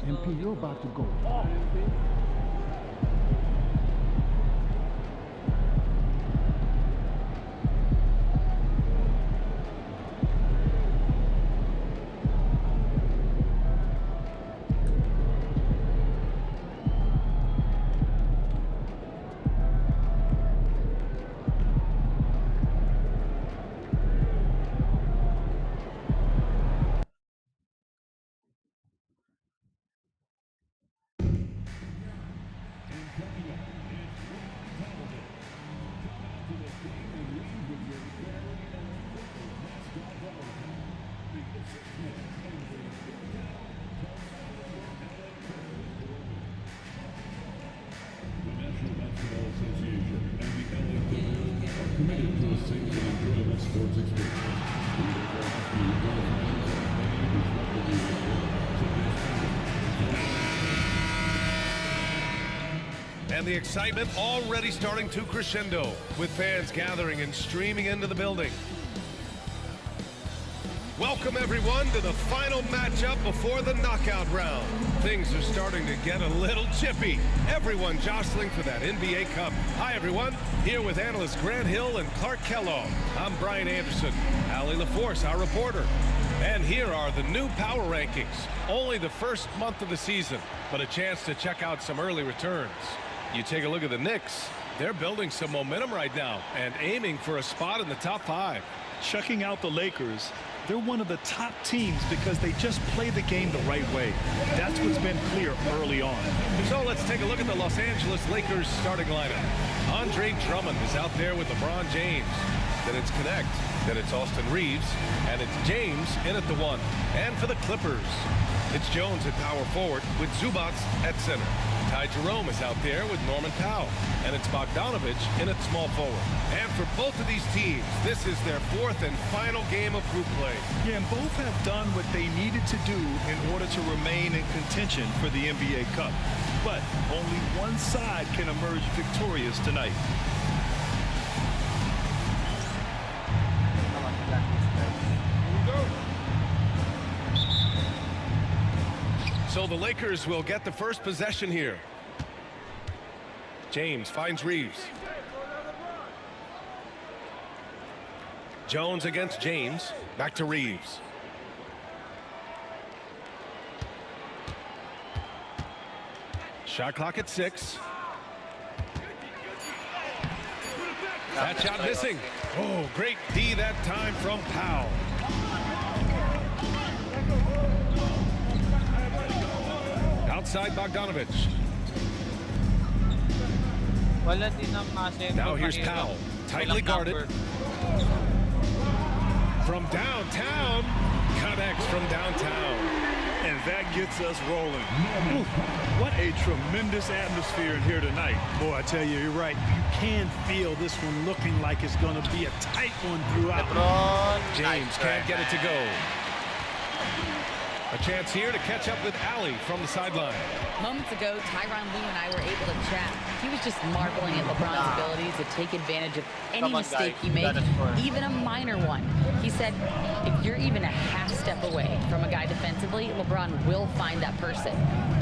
MP, you're about to go off. And the excitement already starting to crescendo, with fans gathering and streaming into the building. Welcome everyone to the final matchup before the knockout round. Things are starting to get a little chippy. Everyone jostling for that NBA Cup. Hi everyone, here with analysts Grant Hill and Clark Kellogg. I'm Brian Anderson, Allie LaForce, our reporter. And here are the new power rankings. Only the first month of the season, but a chance to check out some early returns. You take a look at the Knicks. They're building some momentum right now and aiming for a spot in the top 5. Checking out the Lakers, they're one of the top teams because they just play the game the right way. That's what's been clear early on. So let's take a look at the Los Angeles Lakers starting lineup. Andre Drummond is out there with LeBron James. Then it's Connect. Then it's Austin Reeves. And it's James in at the 1. And for the Clippers, it's Jones at power forward with Zubac at center. Ty Jerome is out there with Norman Powell. And it's Bogdanovich in at small forward. And for both of these teams, this is their 4th and final game of group play. Yeah, and both have done what they needed to do in order to remain in contention for the NBA Cup. But only one side can emerge victorious tonight. So the Lakers will get the first possession here. James finds Reeves. Jones against James. Back to Reeves. Shot clock at 6. That shot missing. Oh, great D that time from Powell. Outside Bogdanovich. Now here's Powell, tightly guarded. From downtown, connects from downtown. And that gets us rolling. Ooh, what a tremendous atmosphere in here tonight. Boy, I tell you, you're right. You can feel this one looking like it's going to be a tight one throughout. James can't get it to go. A chance here to catch up with Allie from the sideline. Moments ago, Tyronn Lue and I were able to chat. He was just marveling at LeBron's ability to take advantage of any mistake he makes, even a minor one. He said, if you're even a half step away from a guy defensively, LeBron will find that person.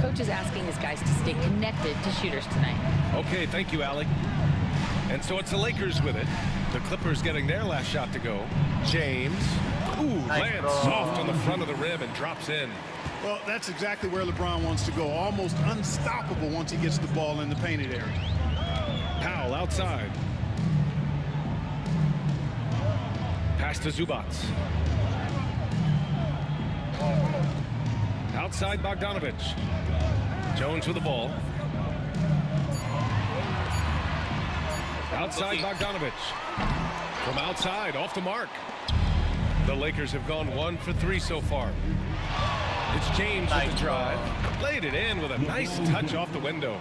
Coach is asking his guys to stay connected to shooters tonight. Okay, thank you, Allie. And so it's the Lakers with it. The Clippers getting their last shot to go. James. Ooh, lands soft on the front of the rim and drops in. Well, that's exactly where LeBron wants to go. Almost unstoppable once he gets the ball in the painted area. Powell outside. Pass to Zubac. Outside Bogdanovich. Jones with the ball. Outside Bogdanovich. From outside, off the mark. The Lakers have gone 1 for 3 so far. It's James with the drive. Laid it in with a nice touch off the window.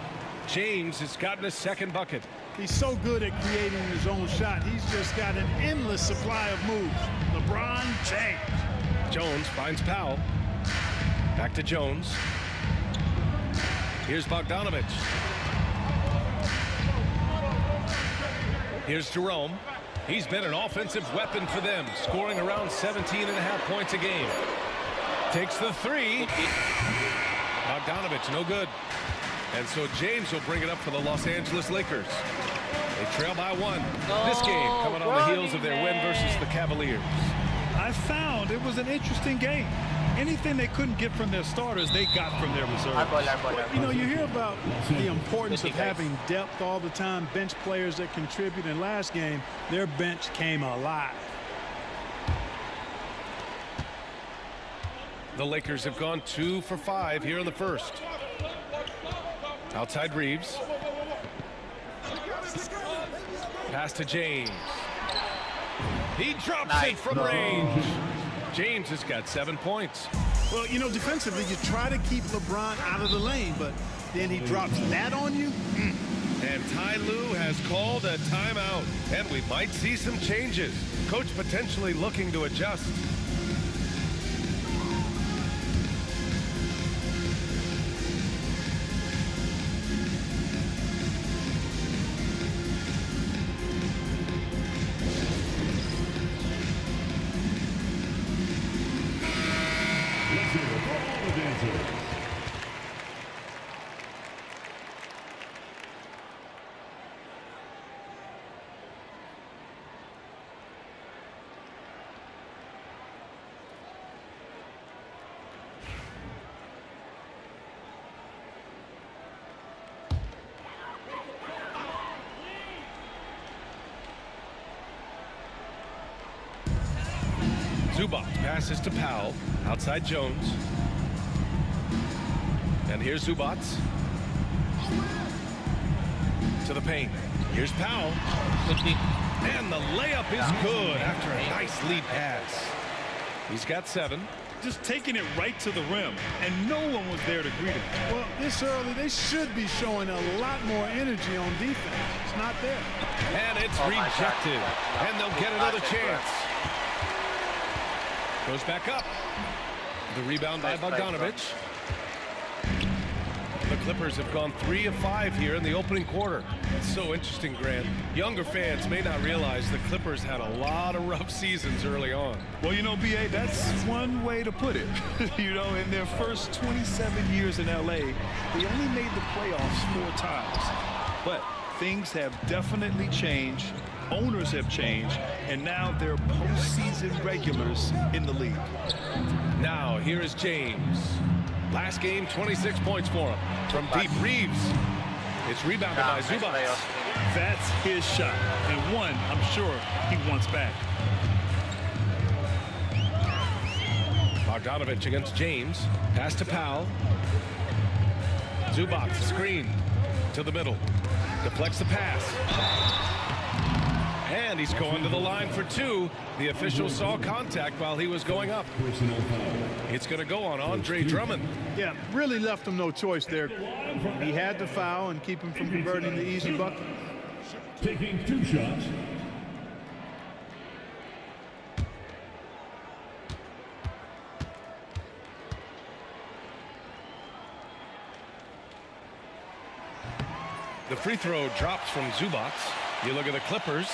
James has gotten his second bucket. He's so good at creating his own shot. He's just got an endless supply of moves. LeBron James. Jones finds Powell. Back to Jones. Here's Bogdanovich. Here's Jerome. He's been an offensive weapon for them, scoring around 17.5 points a game. Takes the 3. Bogdanovich, no good. And so James will bring it up for the Los Angeles Lakers. They trail by 1. This game coming on the heels of their win versus the Cavaliers. I found it was an interesting game. Anything they couldn't get from their starters, they got from their reserves. You know, you hear about the importance of having depth all the time, bench players that contribute. In last game, their bench came alive. The Lakers have gone 2 for 5 here in the first. Outside Reeves. Pass to James. He drops it from range. James has got 7 points. Well, you know, defensively, you try to keep LeBron out of the lane, but then he drops that on you. And Ty Lue has called a timeout, and we might see some changes. Coach potentially looking to adjust. Zubac passes to Powell. Outside Jones. And here's Zubac. To the paint. Here's Powell. And the layup is good after a nice lead pass. He's got 7. Just taking it right to the rim, and no one was there to greet him. Well, this early, they should be showing a lot more energy on defense. It's not there. And it's rejected. And they'll get another chance. Goes back up. The rebound by Bogdanovich. The Clippers have gone 3 of 5 here in the opening quarter. It's so interesting, Grant. Younger fans may not realize the Clippers had a lot of rough seasons early on. Well, you know, B.A., that's one way to put it. You know, in their first 27 years in L.A., they only made the playoffs 4 times. But things have definitely changed. Owners have changed, and now they're postseason regulars in the league. Now, here is James. Last game, 26 points for him. From deep, Reeves. It's rebounded by Zubac. That's his shot, and one I'm sure he wants back. Bogdanovich against James. Pass to Powell. Zubac, screen to the middle. Deflects the pass. And he's going to the line for 2. The official saw contact while he was going up. It's going to go on Andre Drummond. Yeah, really left him no choice there. He had to foul and keep him from converting the easy bucket. Taking 2 shots. The free throw drops from Zubac. You look at the Clippers.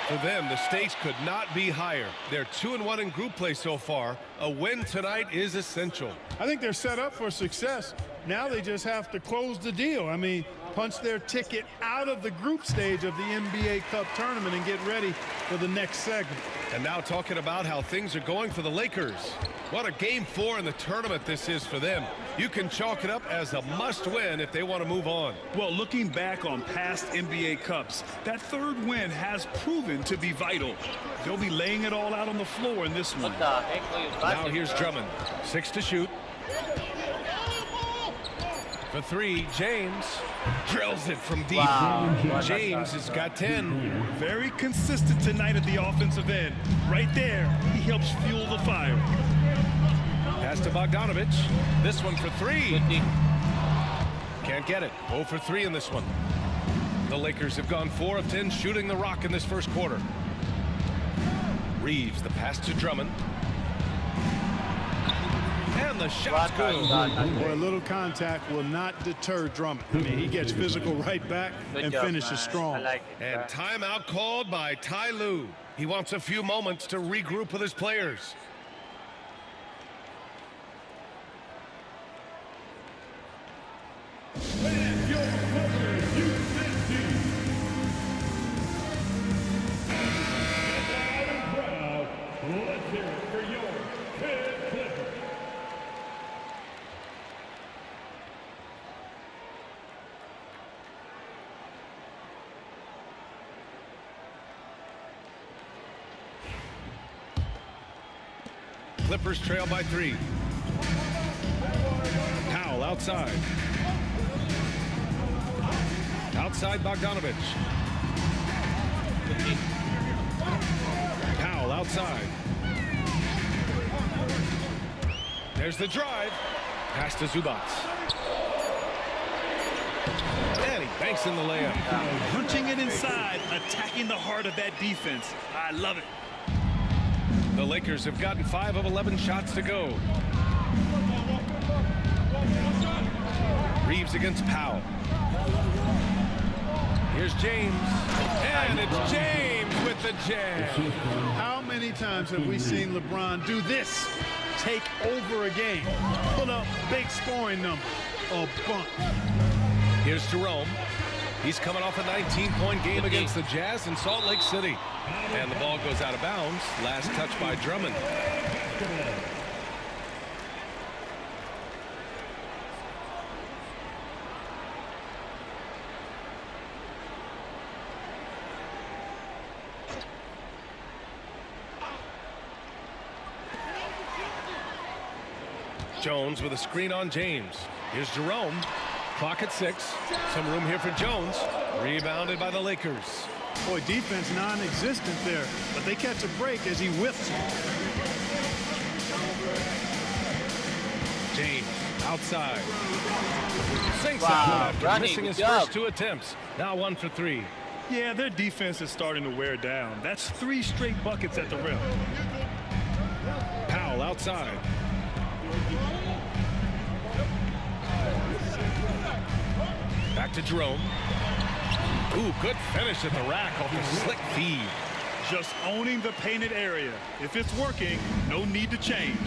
For them, the stakes could not be higher. They're 2-1 in group play so far. A win tonight is essential. I think they're set up for success. Now they just have to close the deal. I mean, punch their ticket out of the group stage of the NBA Cup tournament and get ready for the next segment. And now talking about how things are going for the Lakers. What a game 4 in the tournament this is for them. You can chalk it up as a must-win if they want to move on. Well, looking back on past NBA Cups, that 3rd win has proven to be vital. They'll be laying it all out on the floor in this one. Now here's Drummond. 6 to shoot. For 3, James drills it from deep. James has got 10. Very consistent tonight at the offensive end. Right there, he helps fuel the fire. Pass to Bogdanovich. This one for 3. Can't get it. 0 for 3 in this one. The Lakers have gone 4 of 10 shooting the rock in this first quarter. Reeves, the pass to Drummond. And the shot's good. Boy, a little contact will not deter Drummond. I mean, he gets physical right back and finishes strong. And timeout called by Ty Lue. He wants a few moments to regroup with his players. here for your Pitt Clippers. Clippers trail by 3. Powell outside. Outside Bogdanovich. Powell outside. There's the drive. Pass to Zubats. And he banks in the layup. Punching it inside, attacking the heart of that defense. I love it. The Lakers have gotten 5 of 11 shots to go. Reeves against Powell. Here's James. And it's James with the jam. How many times have we seen LeBron do this? Take over a game. Put up big scoring numbers. A bunch. Here's Jerome. He's coming off a 19-point game against the Jazz in Salt Lake City. And the ball goes out of bounds. Last touch by Drummond. Jones with a screen on James. Here's Jerome. Clock at 6. Some room here for Jones. Rebounded by the Lakers. Boy, defense non-existent there, but they catch a break as he whiffs it. James outside. Sinks out after missing his first 2 attempts. Now 1 for 3. Yeah, their defense is starting to wear down. That's 3 straight buckets at the rim. Powell outside. Back to Jerome. Ooh, good finish at the rack off the slick feed. Just owning the painted area. If it's working, no need to change.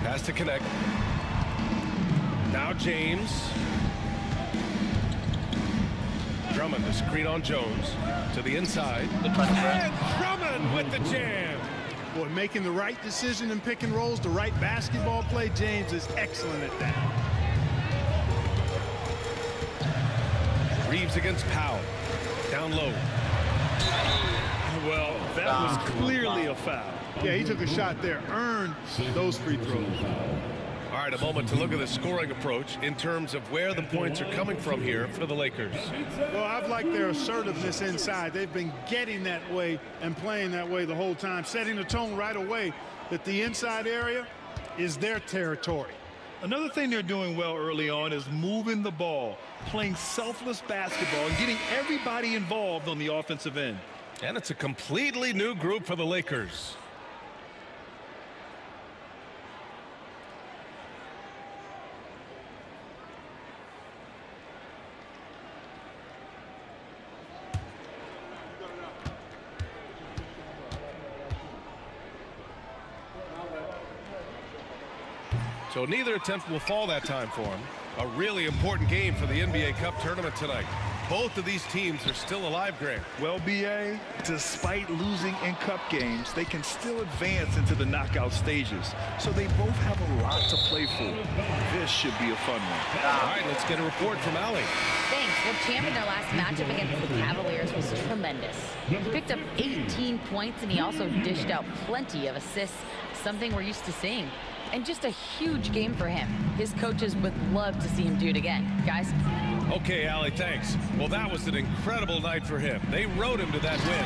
Pass to connect. Now James. Drummond to screen on Jones. To the inside. And Drummond with the jam. Boy, making the right decision in pick and rolls, the right basketball play. James is excellent at that. Reeves against Powell. Down low. Well, that was clearly a foul. Yeah, he took a shot there. Earned those free throws. All right, a moment to look at the scoring approach in terms of where the points are coming from here for the Lakers. Well, I've liked their assertiveness inside. They've been getting that way and playing that way the whole time, setting the tone right away that the inside area is their territory. Another thing they're doing well early on is moving the ball, playing selfless basketball, and getting everybody involved on the offensive end. And it's a completely new group for the Lakers. So neither attempt will fall that time for him. A really important game for the NBA Cup tournament tonight. Both of these teams are still alive, Grant. Well, B.A., despite losing in cup games, they can still advance into the knockout stages. So they both have a lot to play for. This should be a fun one. All right, let's get a report from Allie. Thanks. Well, Champ in their last matchup against the Cavaliers was tremendous. He picked up 18 points, and he also dished out plenty of assists, something we're used to seeing. And just a huge game for him. His coaches would love to see him do it again. Guys? Okay, Allie, thanks. Well, that was an incredible night for him. They rode him to that win.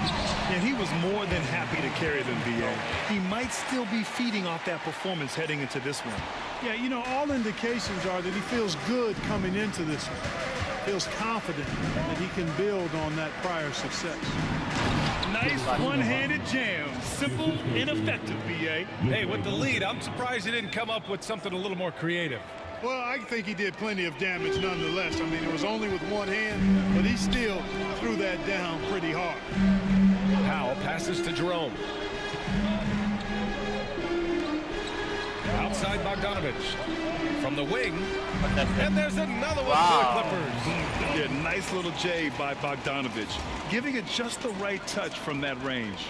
And he was more than happy to carry them, B.A. He might still be feeding off that performance heading into this one. Yeah, you know, all indications are that he feels good coming into this one. Feels confident that he can build on that prior success. Nice one-handed jam. Simple and effective, B.A. Hey, with the lead, I'm surprised he didn't come up with something a little more creative. Well, I think he did plenty of damage nonetheless. I mean, it was only with one hand, but he still threw that down pretty hard. Powell passes to Jerome. Outside Bogdanovich. From the wing. And there's another one for the Clippers. Yeah, nice little J by Bogdanovich, giving it just the right touch from that range.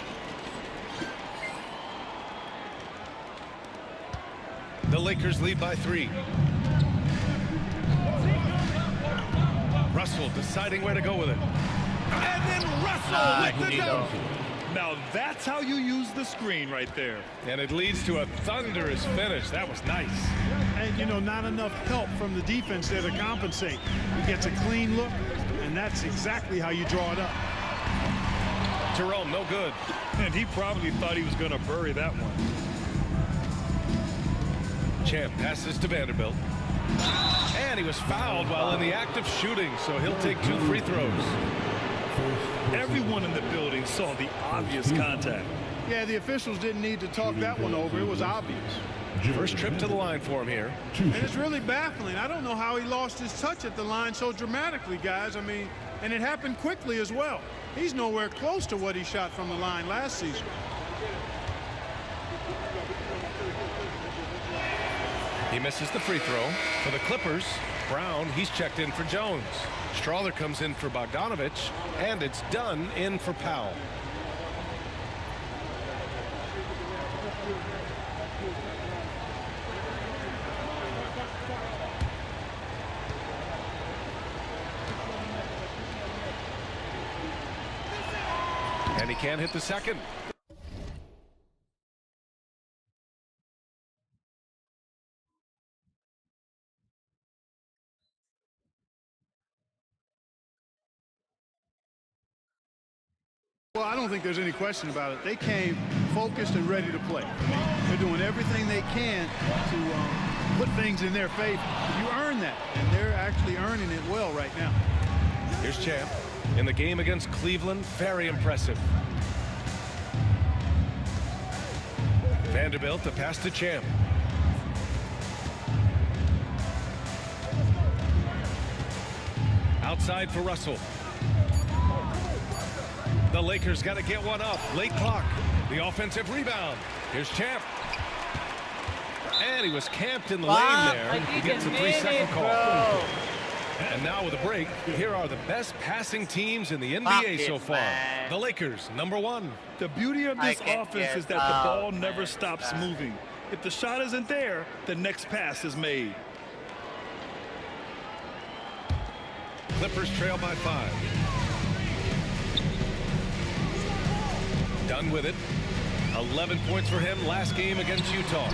Lakers lead by 3. Russell deciding where to go with it. And then Russell with the dunk. Now that's how you use the screen right there. And it leads to a thunderous finish. That was nice. And, you know, not enough help from the defense there to compensate. He gets a clean look, and that's exactly how you draw it up. Jerome, no good. And he probably thought he was going to bury that one. Champ passes to Vanderbilt. And he was fouled while in the act of shooting, so he'll take 2 free throws. Everyone in the building saw the obvious contact. Yeah, the officials didn't need to talk that one over. It was obvious. First trip to the line for him here. And it's really baffling. I don't know how he lost his touch at the line so dramatically, guys. I mean, and it happened quickly as well. He's nowhere close to what he shot from the line last season. He misses the free throw. For the Clippers, Brown, he's checked in for Jones. Strawther comes in for Bogdanovich, and it's Dunn in for Powell. And he can't hit the second. Well, I don't think there's any question about it. They came focused and ready to play. I mean, they're doing everything they can to put things in their favor. You earn that, and they're actually earning it well right now. Here's Champ. In the game against Cleveland, very impressive. Vanderbilt, the pass to Champ. Outside for Russell. The Lakers got to get one up. Late clock. The offensive rebound. Here's Champ. And he was camped in the lane there. He gets a 3-second call. And now with a break, here are the best passing teams in the NBA so far. The Lakers, #1. The beauty of this offense is that the ball never stops moving. If the shot isn't there, the next pass is made. Clippers trail by 5. Done with it. 11 points for him last game against Utah.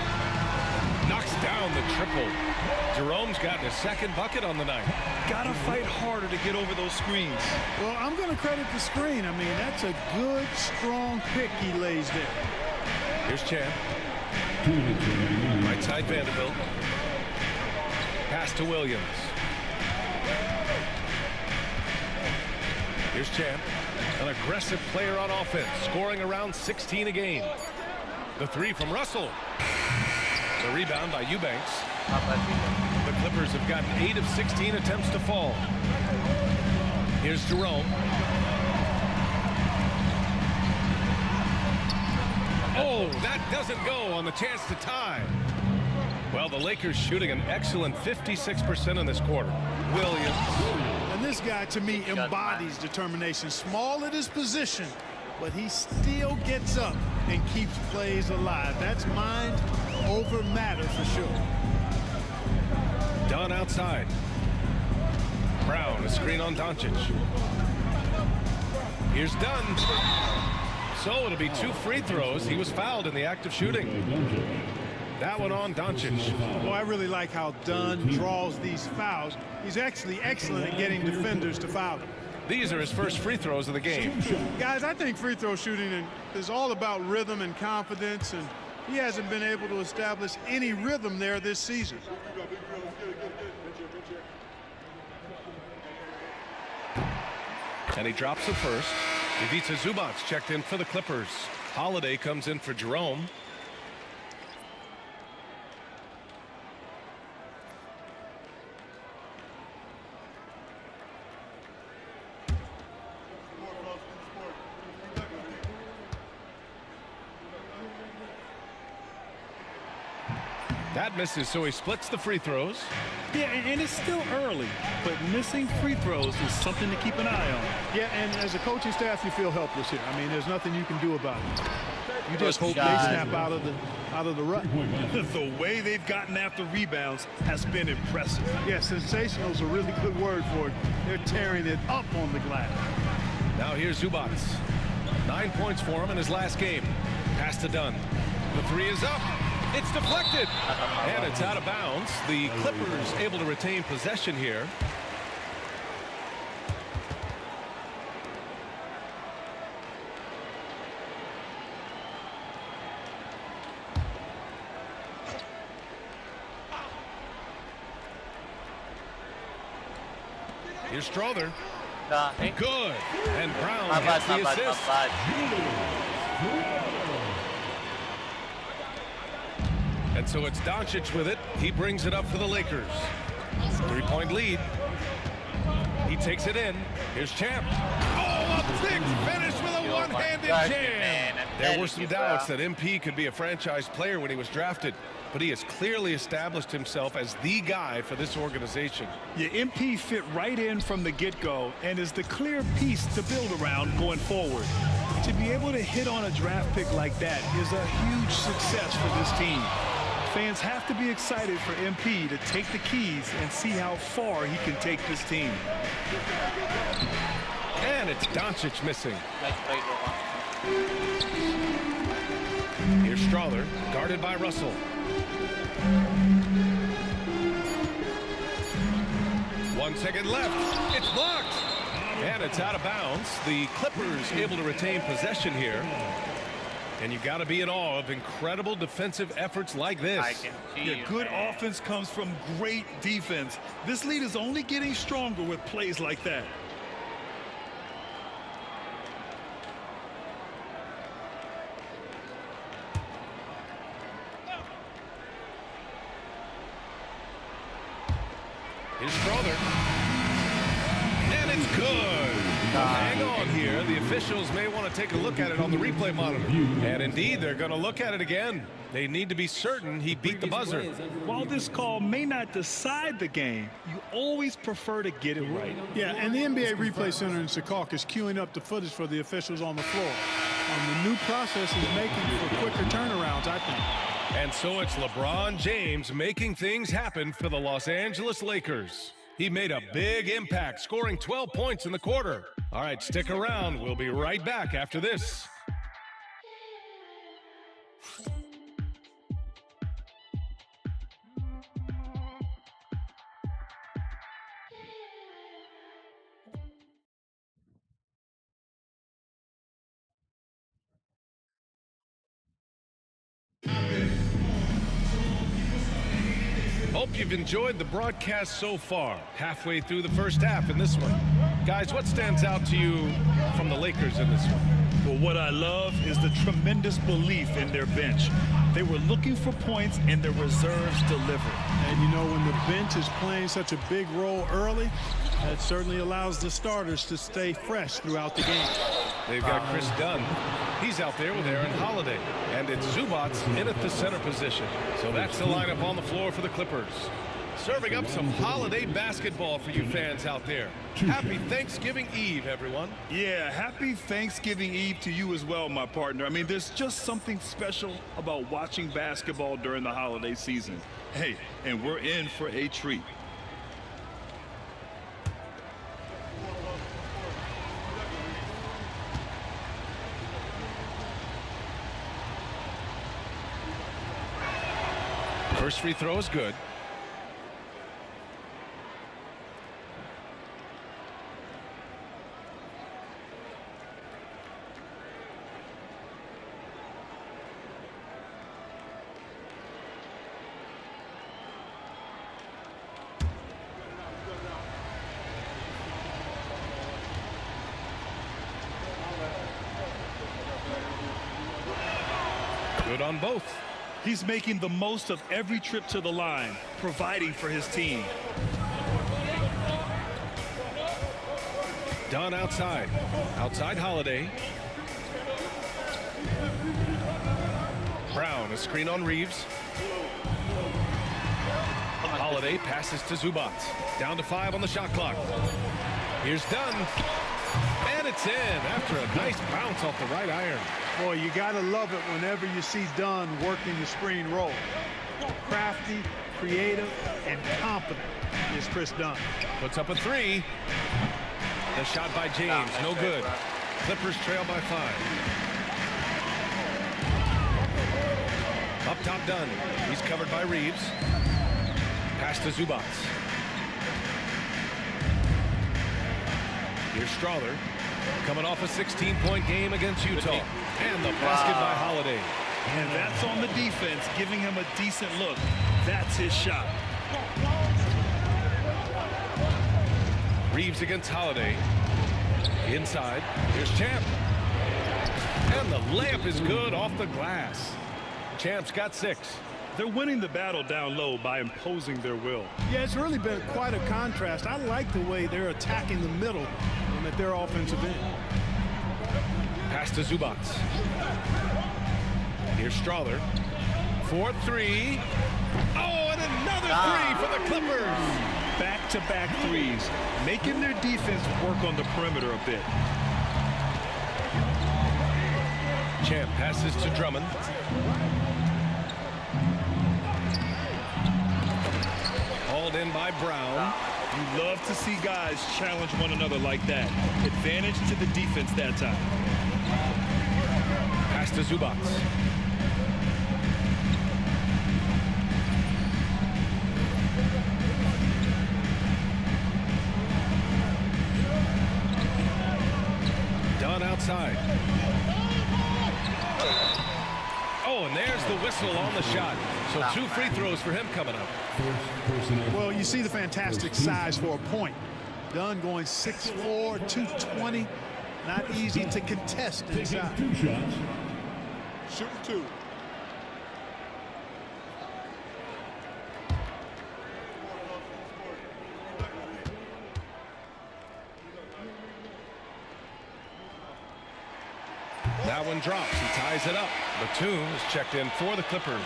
Knocks down the triple. Jerome's gotten his second bucket on the night. Gotta fight harder to get over those screens. Well, I'm going to credit the screen. I mean, that's a good, strong pick he lays there. Here's Champ. Right side Vanderbilt. Pass to Williams. Here's Champ. An aggressive player on offense, scoring around 16 a game. The 3 from Russell. The rebound by Eubanks. The Clippers have gotten 8 of 16 attempts to fall. Here's Jerome. Oh, that doesn't go on the chance to tie. Well, the Lakers shooting an excellent 56% in this quarter. Williams. And this guy, to me, embodies determination. Small at his position, but he still gets up and keeps plays alive. That's mind over matter for sure. Dunn outside. Brown, a screen on Doncic. Here's Dunn. So it'll be 2 free throws. He was fouled in the act of shooting. That one on Doncic. Well, I really like how Dunn draws these fouls. He's actually excellent at getting defenders to foul him. These are his first free throws of the game. Guys, I think free throw shooting is all about rhythm and confidence, and he hasn't been able to establish any rhythm there this season. And he drops the first. Ivica Zubac checked in for the Clippers. Holiday comes in for Jerome. That misses, so he splits the free throws. Yeah, and it's still early, but missing free throws is something to keep an eye on. Yeah, and as a coaching staff, you feel helpless here. I mean, there's nothing you can do about it. You just hope they snap out of the rut. The way they've gotten after rebounds has been impressive. Yeah, sensational is a really good word for it. They're tearing it up on the glass. Now here's Zubac. 9 points for him in his last game. Pass to Dunn. The three is up. It's deflected. And it's out of bounds. The Clippers able to retain possession here. Here's Strother. Good. And Brown gets the assist. And so it's Doncic with it. He brings it up for the Lakers. 3-point lead. He takes it in. Here's Champ. Oh, a big finish with a one-handed jam. There were some doubts that MP could be a franchise player when he was drafted, but he has clearly established himself as the guy for this organization. Yeah, MP fit right in from the get-go and is the clear piece to build around going forward. To be able to hit on a draft pick like that is a huge success for this team. Fans have to be excited for MP to take the keys and see how far he can take this team. And it's Doncic missing. Here's Strother, guarded by Russell. 1 second left. It's blocked. And it's out of bounds. The Clippers able to retain possession here. And you got to be in awe of incredible defensive efforts like this. Yeah, good offense comes from great defense. This lead is only getting stronger with plays like that. Here's Strother. And it's good. Hang on here. The officials may want to take a look at it on the replay monitor. And indeed, they're going to look at it again. They need to be certain he beat the buzzer. While this call may not decide the game, you always prefer to get it right. Yeah, and the NBA Replay Center in Secaucus is queuing up the footage for the officials on the floor. The new process is making for quicker turnarounds, I think. And so it's LeBron James making things happen for the Los Angeles Lakers. He made a big impact, scoring 12 points in the quarter. All right, stick around. We'll be right back after this. Hope you've enjoyed the broadcast so far. Halfway through the first half in this one. Guys, what stands out to you from the Lakers in this one? Well, what I love is the tremendous belief in their bench. They were looking for points, and their reserves delivered. And you know, when the bench is playing such a big role early, that certainly allows the starters to stay fresh throughout the game. They've got Chris Dunn. He's out there with Aaron Holiday. And it's Zubac in at the center position. So that's the lineup on the floor for the Clippers. Serving up some holiday basketball for you fans out there. Happy Thanksgiving Eve, everyone. Yeah, happy Thanksgiving Eve to you as well, my partner. I mean, there's just something special about watching basketball during the holiday season. Hey, and we're in for a treat. First free throw is good. Good on both. He's making the most of every trip to the line, providing for his team. Dunn outside. Outside Holiday. Brown, a screen on Reeves. Holiday passes to Zubac. Down to 5 on the shot clock. Here's Dunn. And it's in after a nice bounce off the right iron. Boy, you got to love it whenever you see Dunn working the screen roll. Crafty, creative, and competent is Chris Dunn. Puts up a 3. The shot by James, no good. Clippers trail by 5. Up top, Dunn. He's covered by Reeves. Pass to Zubac. Here's Strother, coming off a 16-point game against Utah. And the basket by Holiday. And that's on the defense, giving him a decent look. That's his shot. Reeves against Holiday. Inside, here's Champ. And the layup is good off the glass. Champ's got 6. They're winning the battle down low by imposing their will. Yeah, it's really been quite a contrast. I like the way they're attacking the middle at their offensive end. Pass to Zubac. Here's Strother. 4-3. Oh, and another 3 for the Clippers. Back-to-back threes, making their defense work on the perimeter a bit. Champ passes to Drummond. Hauled in by Brown. You love to see guys challenge one another like that. Advantage to the defense that time. Pass to Zubac. Dunn outside. Oh, and there's the whistle on the shot. So 2 free throws for him coming up. Well, you see the fantastic size for a point. Dunn going 6'4", 220. Not easy to contest inside. 2 shots. Shooting 2. That one drops. He ties it up. Batum is checked in for the Clippers.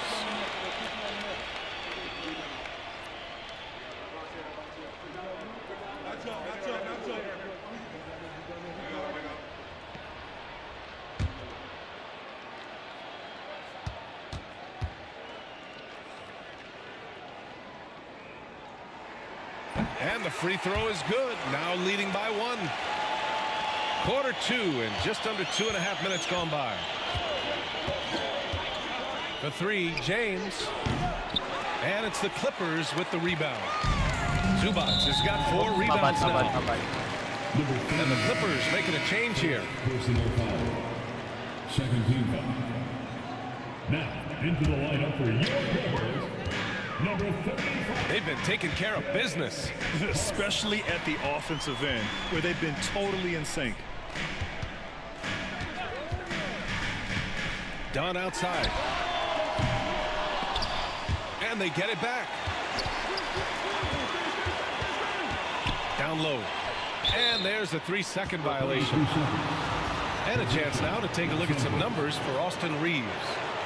And the free throw is good. Now leading by 1. Quarter 2 and just under 2.5 minutes gone by. For 3, James. And it's the Clippers with the rebound. Zubac has got 4 rebounds now. And the Clippers making a change here. Personal foul. Second team foul. Now into the lineup for your Clippers. Number 35. They've been taking care of business. Especially at the offensive end, where they've been totally in sync. Dunn outside. And they get it back. Down low. And there's a 3-second violation. And a chance now to take a look at some numbers for Austin Reeves.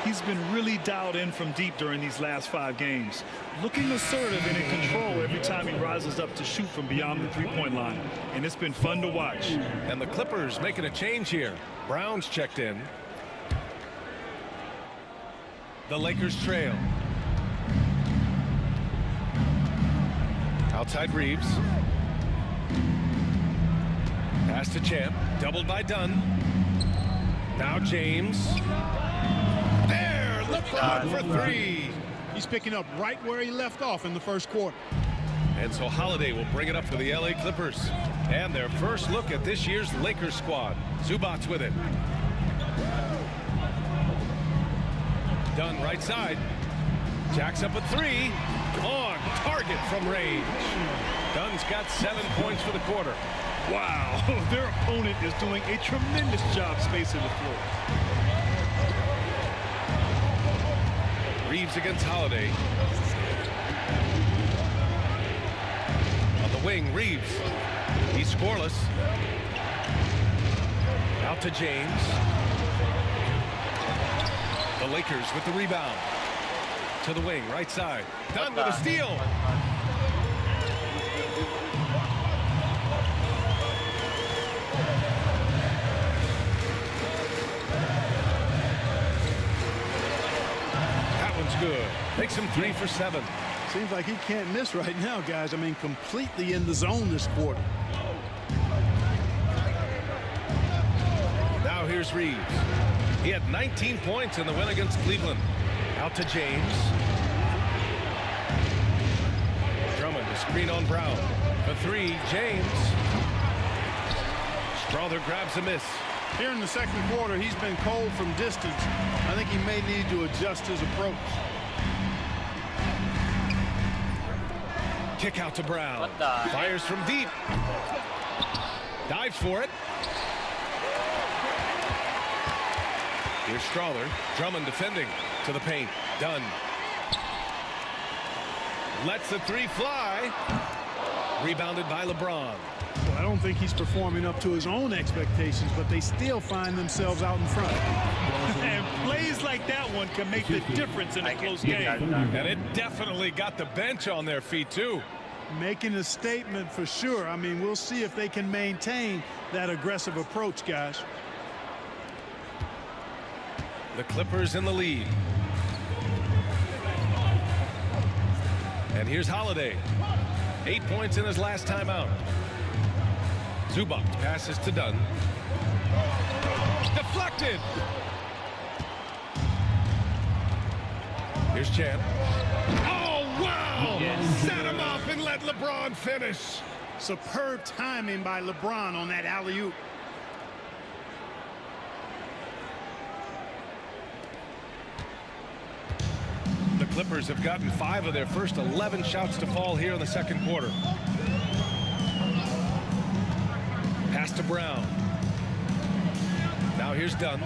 He's been really dialed in from deep during these last 5 games. Looking assertive and in control every time he rises up to shoot from beyond the 3-point line. And it's been fun to watch. And the Clippers making a change here. Brown's checked in. The Lakers trail. Outside Reeves. Pass to Champ. Doubled by Dunn. Now James. There! Look for 3. He's picking up right where he left off in the first quarter. And so Holiday will bring it up for the LA Clippers. And their first look at this year's Lakers squad. Zubac with it. Dunn right side. Jacks up a 3. On target from range. Dunn's got 7 points for the quarter. Wow, their opponent is doing a tremendous job spacing the floor. Reeves against Holiday. On the wing, Reeves. He's scoreless. Out to James. The Lakers with the rebound. to the wing, right side. Done with a steal. That one's good. Makes him 3 for 7. Seems like he can't miss right now, guys. I mean, completely in the zone this quarter. Now here's Reeves. He had 19 points in the win against Cleveland. Out to James. Drummond to screen on Brown. For 3, James. Strother grabs a miss. Here in the second quarter, he's been cold from distance. I think he may need to adjust his approach. Kick out to Brown. Fires from deep. Dives for it. Here's Strother. Drummond defending to the paint. Done. Lets the 3 fly. Rebounded by LeBron. Well, I don't think he's performing up to his own expectations, but they still find themselves out in front. And plays like that one can make the difference in a close game. And it definitely got the bench on their feet, too. Making a statement for sure. I mean, we'll see if they can maintain that aggressive approach, guys. The Clippers in the lead. And here's Holiday. 8 points in his last time out. Zubac passes to Dunn. Deflected. Here's Champ. Oh, wow! Set him up and let LeBron finish. Superb timing by LeBron on that alley-oop. The Clippers have gotten 5 of their first 11 shots to fall here in the second quarter. Pass to Brown. Now here's Dunn.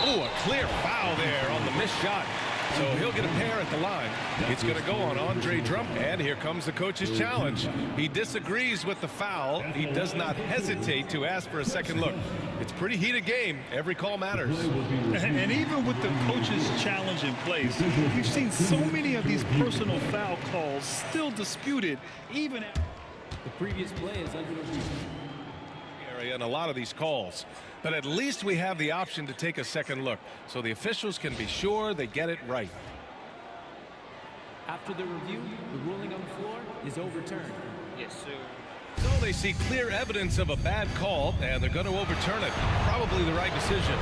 Oh, a clear foul there on the missed shot. So he'll get a pair at the line. It's going to go on Andre Drummond. And here comes the coach's challenge. He disagrees with the foul. He does not hesitate to ask for a second look. It's a pretty heated game. Every call matters. And even with the coach's challenge in place, we've seen so many of these personal foul calls still disputed, even after the previous play is under review. In a lot of these calls, but at least we have the option to take a second look, so the officials can be sure they get it right. After the review, the ruling on the floor is overturned. Yes, sir. So they see clear evidence of a bad call, and they're going to overturn it. Probably the right decision.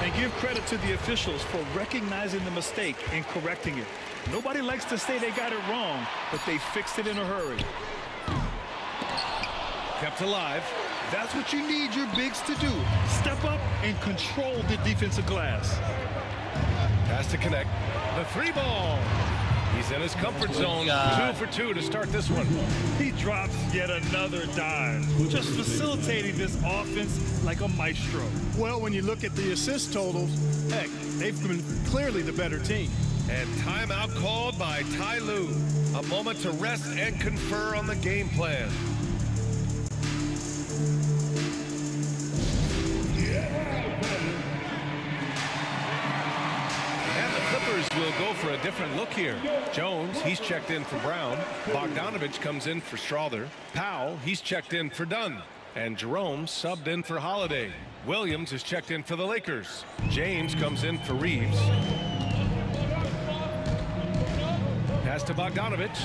And give credit to the officials for recognizing the mistake and correcting it. Nobody likes to say they got it wrong, but they fixed it in a hurry. Kept alive. That's what you need your bigs to do. Step up and control the defensive glass. Has to connect. The 3 ball. He's in his comfort zone. 2 for 2 to start this one. He drops yet another dive. Just facilitating this offense like a maestro. Well, when you look at the assist totals, heck, they've been clearly the better team. And timeout called by Ty Lue. A moment to rest and confer on the game plan. Will go for a different look here. Jones, he's checked in for Brown. Bogdanovich comes in for Strother. Powell, he's checked in for Dunn. And Jerome subbed in for Holiday. Williams is checked in for the Lakers. James comes in for Reeves. Pass to Bogdanovich.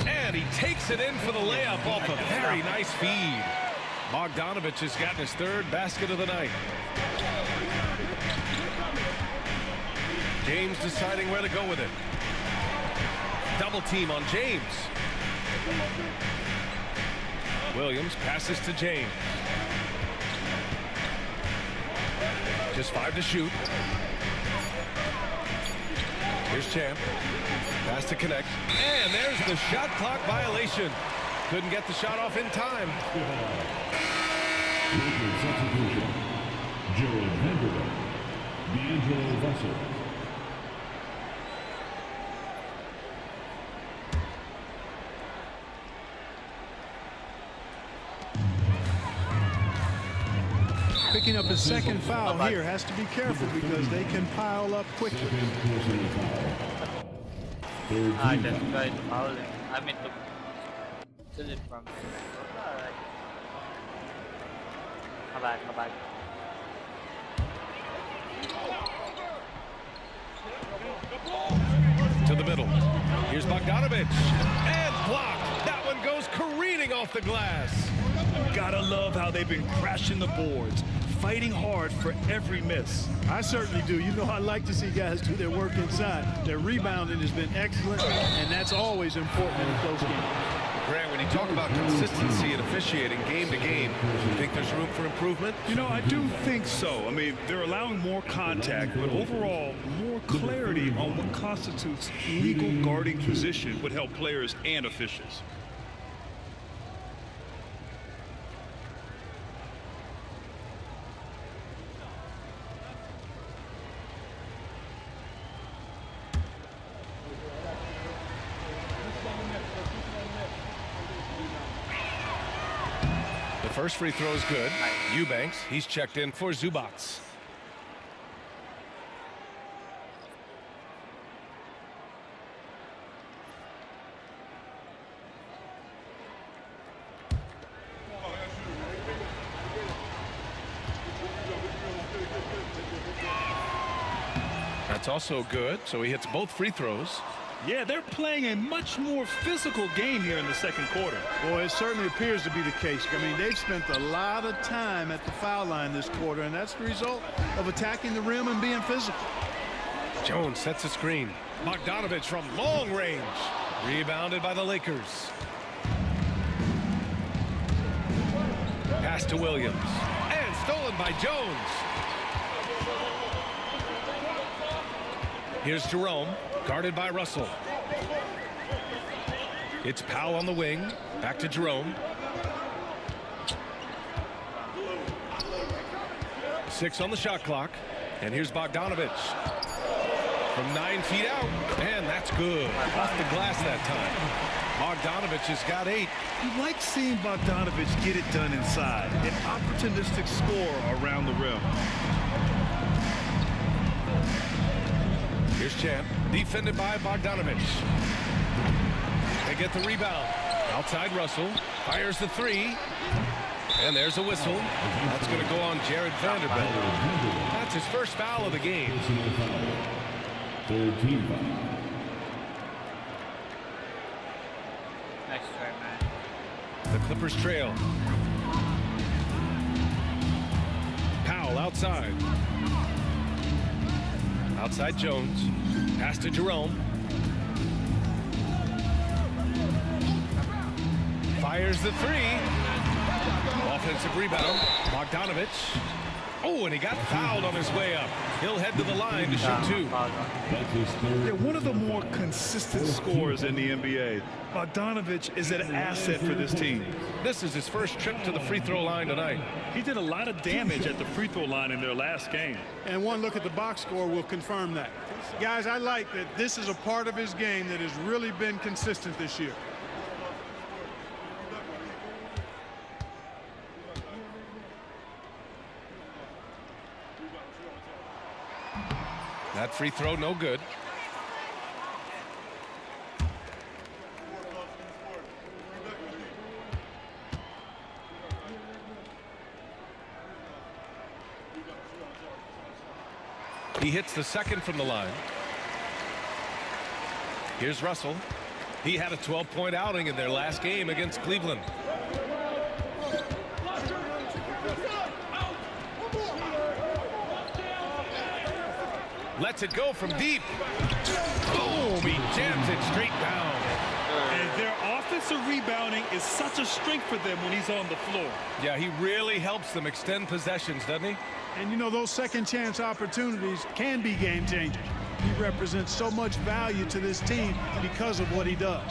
And he takes it in for the layup off a very nice feed. Bogdanovich has gotten his 3rd basket of the night. James deciding where to go with it. Double team on James. Williams passes to James. Just 5 to shoot. Here's Champ. Pass to connect. And there's the shot clock violation. Couldn't get the shot off in time. Substitution. Gerald Vanderbilt. D'Angelo Russell. picking up his second foul here has to be careful because they can pile up quickly. That guy is fouling. I mean, to steal it from him. Come back, come back. To the middle. Here's Bogdanovich. And blocked. That one goes careening off the glass. Gotta love how they've been crashing the boards, fighting hard for every miss. I certainly do. You know, I like to see guys do their work inside. Their rebounding has been excellent, and that's always important in a close game. Grant, when you talk about consistency and officiating game to game, you think there's room for improvement? You know, I do think so. I mean, they're allowing more contact, but overall, more clarity on what constitutes legal guarding position would help players and officials. First free throw is good. Eubanks, he's checked in for Zubats. That's also good, so he hits both free throws. Yeah, they're playing a much more physical game here in the second quarter. Boy, it certainly appears to be the case. I mean, they've spent a lot of time at the foul line this quarter, and that's the result of attacking the rim and being physical. Jones sets a screen. Bogdanovich from long range. Rebounded by the Lakers. Pass to Williams. And stolen by Jones. Here's Jerome. Guarded by Russell. It's Powell on the wing. Back to Jerome. 6 on the shot clock. And here's Bogdanovich. From 9 feet out. And that's good. Off the glass that time. Bogdanovich has got 8. You like seeing Bogdanovich get it done inside. An opportunistic score around the rim. Here's Champ, defended by Bogdanovich. They get the rebound. Outside Russell, fires the 3. And there's a whistle. That's going to go on Jared Vanderbilt. That's his first foul of the game. Third team foul. Nice try, man. The Clippers trail. Powell outside. Outside Jones. Pass to Jerome. Fires the 3. Offensive rebound. Bogdanovich. Oh, and he got fouled on his way up. He'll head to the line to shoot 2. That's his third. They're one of the more consistent scorers in the NBA. Bogdanovich is an asset for this team. This is his first trip to the free throw line tonight. He did a lot of damage at the free throw line in their last game. And one look at the box score will confirm that. Guys, I like that this is a part of his game that has really been consistent this year. That free throw, no good. He hits the second from the line. Here's Russell. He had a 12-point outing in their last game against Cleveland. Lets it go from deep. Boom! He jams it straight down. And their offensive rebounding is such a strength for them when he's on the floor. Yeah, he really helps them extend possessions, doesn't he? And you know, those second chance opportunities can be game changers. He represents so much value to this team because of what he does.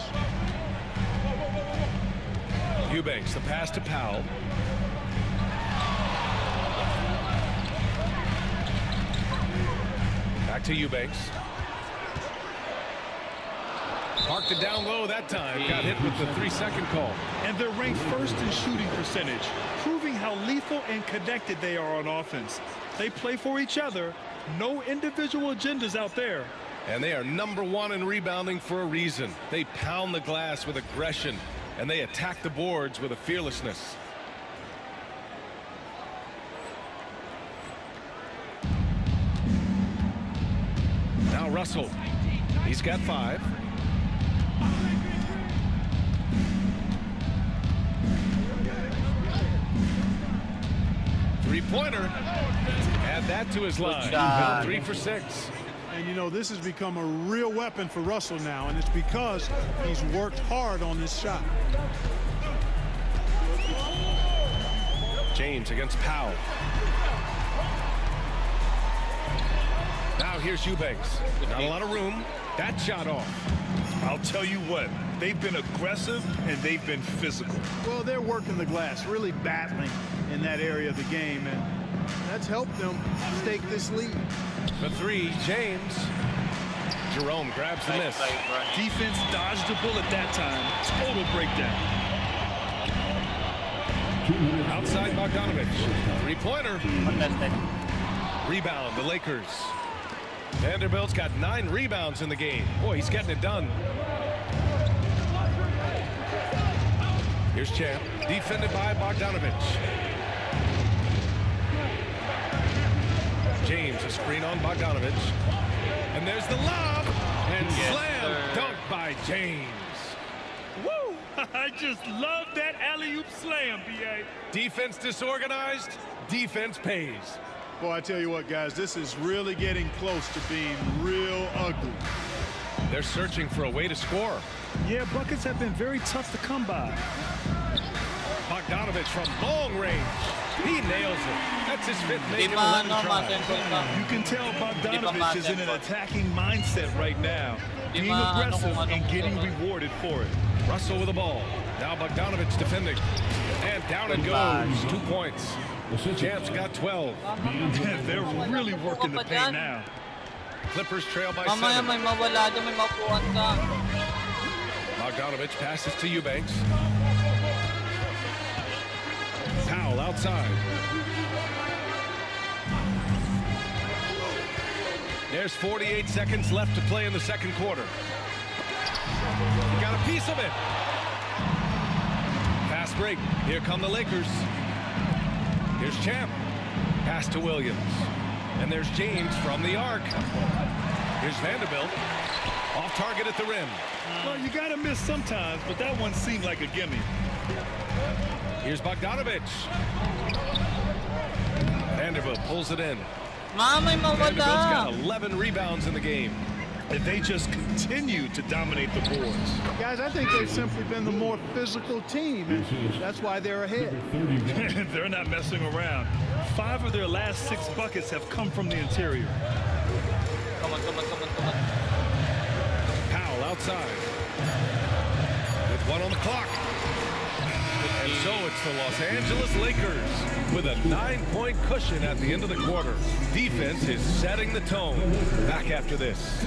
Eubanks, the pass to Powell. Back to Eubanks. Parked it down low that time. Got hit with the 3-second call. And they're ranked first in shooting percentage, proving how lethal and connected they are on offense. They play for each other. No individual agendas out there. And they are #1 in rebounding for a reason. They pound the glass with aggression, and they attack the boards with a fearlessness. Now Russell. He's got 5. Three-pointer. Add that to his line. 3 for 6. And, you know, this has become a real weapon for Russell now, and it's because he's worked hard on this shot. James against Powell. Now here's Eubanks. Not a lot of room. That shot off. I'll tell you what, they've been aggressive and they've been physical. Well, they're working the glass, really battling in that area of the game, and that's helped them stake this lead. For 3, James. Jerome grabs the miss. Defense dodged the bullet that time. Total breakdown. Outside Bogdanovich. Three-pointer. Rebound, the Lakers. Vanderbilt's got 9 rebounds in the game. Boy, he's getting it done. Here's Champ, defended by Bogdanovich. James, a screen on Bogdanovich. And there's the lob. And slam dunk by James. Woo! I just love that alley-oop slam, B.A. Defense disorganized, defense pays. Boy, I tell you what, guys, this is really getting close to being real ugly. They're searching for a way to score. Yeah, buckets have been very tough to come by. Bogdanovich from long range. He nails it. That's his 5th make in 11 tries. You can tell Bogdanovich is in an attacking mindset right now. Being aggressive and getting rewarded for it. Russell with the ball. Now Bogdanovich defending. And down it goes. 2 points. Champ's got 12. They're really working the paint now. Clippers trail by 7. Bogdanovich passes to Eubanks. Powell outside. There's 48 seconds left to play in the second quarter. He got a piece of it. Fast break. Here come the Lakers. Here's Champ. Pass to Williams. And there's James from the arc. Here's Vanderbilt. Off target at the rim. Well, you got to miss sometimes, but that one seemed like a gimme. Here's Bogdanovich. Vanderbilt pulls it in. Vanderbilt's got 11 rebounds in the game. And they just continue to dominate the boards. Guys, I think they've simply been the more physical team, and that's why they're ahead. They're not messing around. 5 of their last 6 buckets have come from the interior. Come on. Powell outside. With 1 on the clock. And so it's the Los Angeles Lakers with a 9-point cushion at the end of the quarter. Defense is setting the tone. Back after this.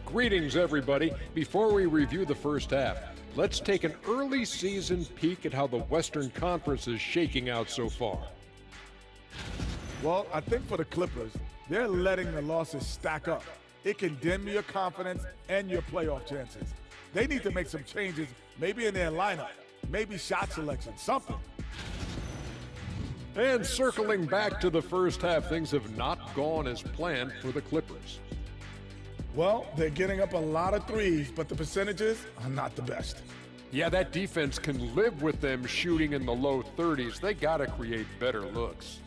Greetings, everybody. Before we review the first half, let's take an early season peek at how the Western Conference is shaking out so far. Well, I think for the Clippers, they're letting the losses stack up. It can dim your confidence and your playoff chances. They need to make some changes, maybe in their lineup, maybe shot selection, something. And circling back to the first half, things have not gone as planned for the Clippers. Well, they're getting up a lot of threes, but the percentages are not the best. Yeah, that defense can live with them shooting in the low 30s. They got to create better looks.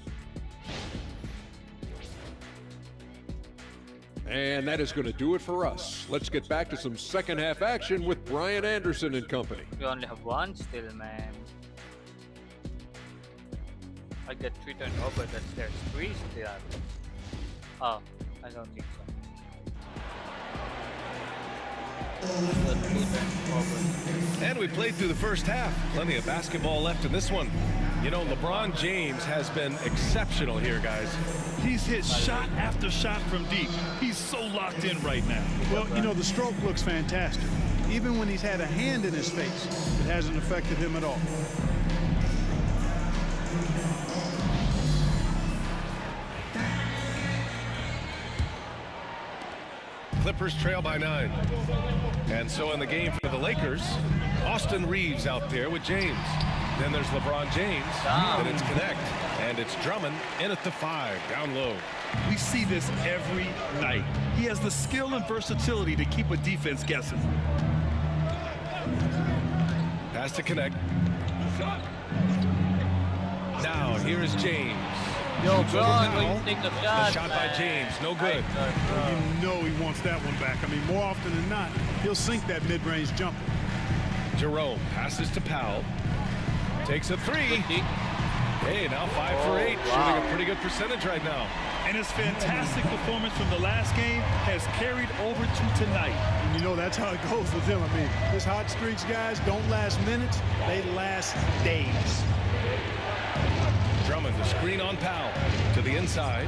And that is going to do it for us. Let's get back to some second half action with Brian Anderson and company. We only have 1 still, man. I get 3 turnovers, but there's 3 still. Oh, I don't think so. And we played through the first half. Plenty of basketball left in this one. You know, LeBron James has been exceptional here, guys. He's hit shot after shot from deep. He's so locked in right now. Well, you know, the stroke looks fantastic. Even when he's had a hand in his face, it hasn't affected him at all. Clippers trail by 9. And so in the game for the Lakers, Austin Reeves out there with James. Then there's LeBron James. Then it's Connect. And it's Drummond in at the 5, down low. We see this every night. He has the skill and versatility to keep a defense guessing. Pass to Connect. Now here is James. Yo, Shoots bro, over I'm Powell. going to take the The shot. shot by James, no good. You know he wants that one back. I mean, more often than not, he'll sink that mid-range jumper. Jerome passes to Powell. Takes a 3. Hey, now 5 for 8. Shooting a pretty good percentage right now. And his fantastic performance from the last game has carried over to tonight. And you know that's how it goes with him. I mean, his hot streaks, guys, don't last minutes. They last days. Drummond, the screen on Powell to the inside.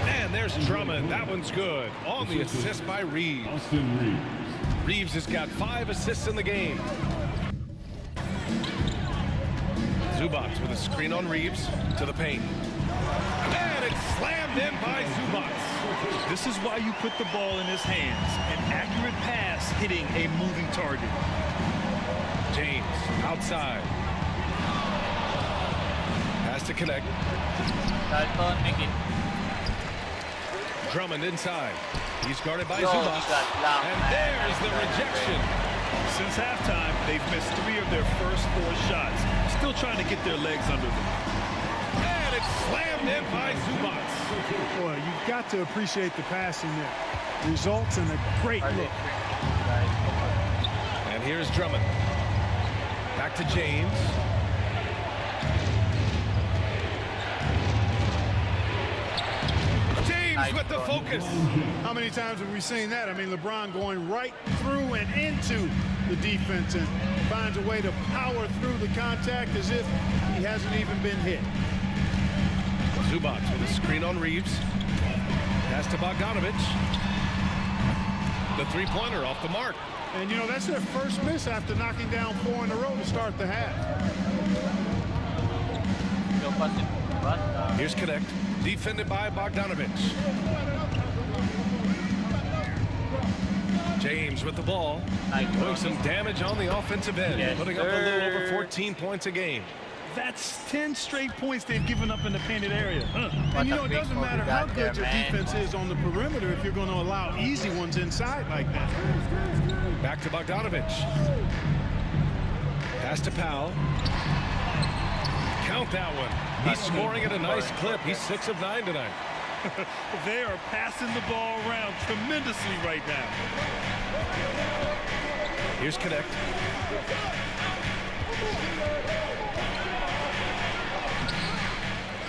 And there's Drummond. That one's good. On the assist by Reeves. Austin Reeves. Reeves has got 5 assists in the game. Zubac with a screen on Reeves to the paint. And it's slammed in by Zubac. This is why you put the ball in his hands. An accurate pass hitting a moving target. James outside. Pass to Connect. Drummond inside. He's guarded by Zubac. And there's the rejection. Since halftime, they've missed 3 of their first 4 shots. Still trying to get their legs under them. And it's slammed in by Zubac. Boy, you've got to appreciate the passing there. Results in a great look. And here's Drummond. Back to James. James with the focus. How many times have we seen that? I mean, LeBron going right through and into the defense and finds a way to power through the contact as if he hasn't even been hit. Zubac with a screen on Reeves. Pass to Bogdanovich. The three-pointer off the mark. And, you know, that's their first miss after knocking down 4 in a row to start the half. Here's Connect. Defended by Bogdanovich. James with the ball. Doing some damage on the offensive end. Putting up a little over 14 points a game. That's 10 straight points they've given up in the painted area. And, you know, it doesn't matter how good your defense is on the perimeter if you're going to allow easy ones inside like that. Back to Bogdanovich. Pass to Powell. Count that one. He's scoring at a nice clip. He's 6 of 9 tonight. They are passing the ball around tremendously right now. Here's Connect.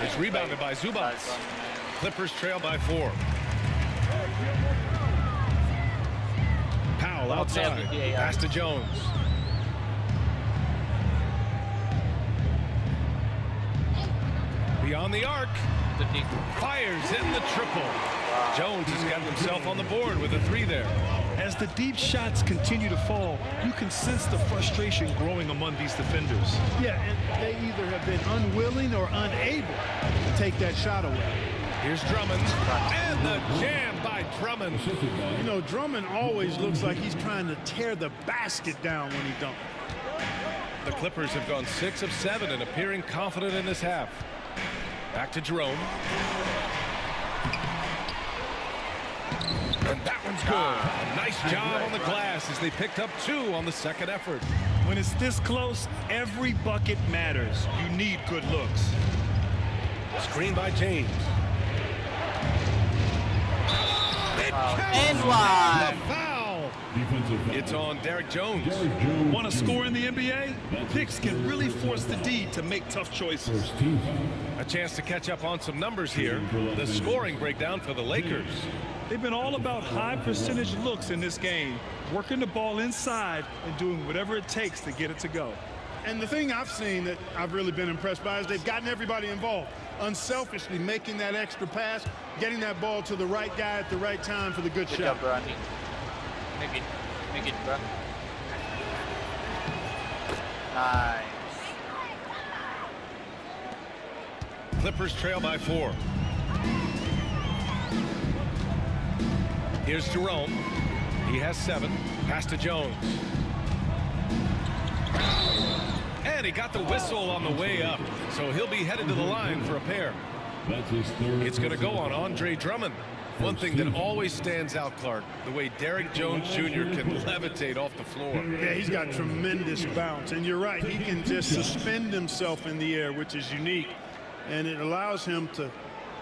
It's rebounded by Zubac. Clippers trail by 4. Powell outside. Pass to Jones. Beyond the arc. Fires in the triple. Jones has got himself on the board with a 3 there. As the deep shots continue to fall, you can sense the frustration growing among these defenders. Yeah, and they either have been unwilling or unable to take that shot away. Here's Drummond. And the jam by Drummond. You know, Drummond always looks like he's trying to tear the basket down when he dunks. The Clippers have gone 6 of 7 and appearing confident in this half. Back to Jerome. And that one's good. Nice job on the glass as they picked up 2 on the second effort. When it's this close, every bucket matters. You need good looks. Screen by James. And one. The foul. Defensive foul. It's on Derek Jones. Want to score in the NBA? Picks can really force the D to make tough choices. First team foul. A chance to catch up on some numbers here. The scoring breakdown for the Lakers. They've been all about high percentage looks in this game, working the ball inside and doing whatever it takes to get it to go. And the thing I've seen that I've really been impressed by is they've gotten everybody involved, unselfishly making that extra pass, getting that ball to the right guy at the right time for the good shot. Job, bro. Make it, bro. Nice. Clippers trail by 4. Here's Jerome. He has 7. Pass to Jones. And he got the whistle on the way up, so he'll be headed to the line for a pair. That's his third. It's going to go on Andre Drummond. One thing that always stands out, Clark, the way Derrick Jones Jr. can levitate off the floor. Yeah, he's got tremendous bounce, and you're right, he can just suspend himself in the air, which is unique, and it allows him to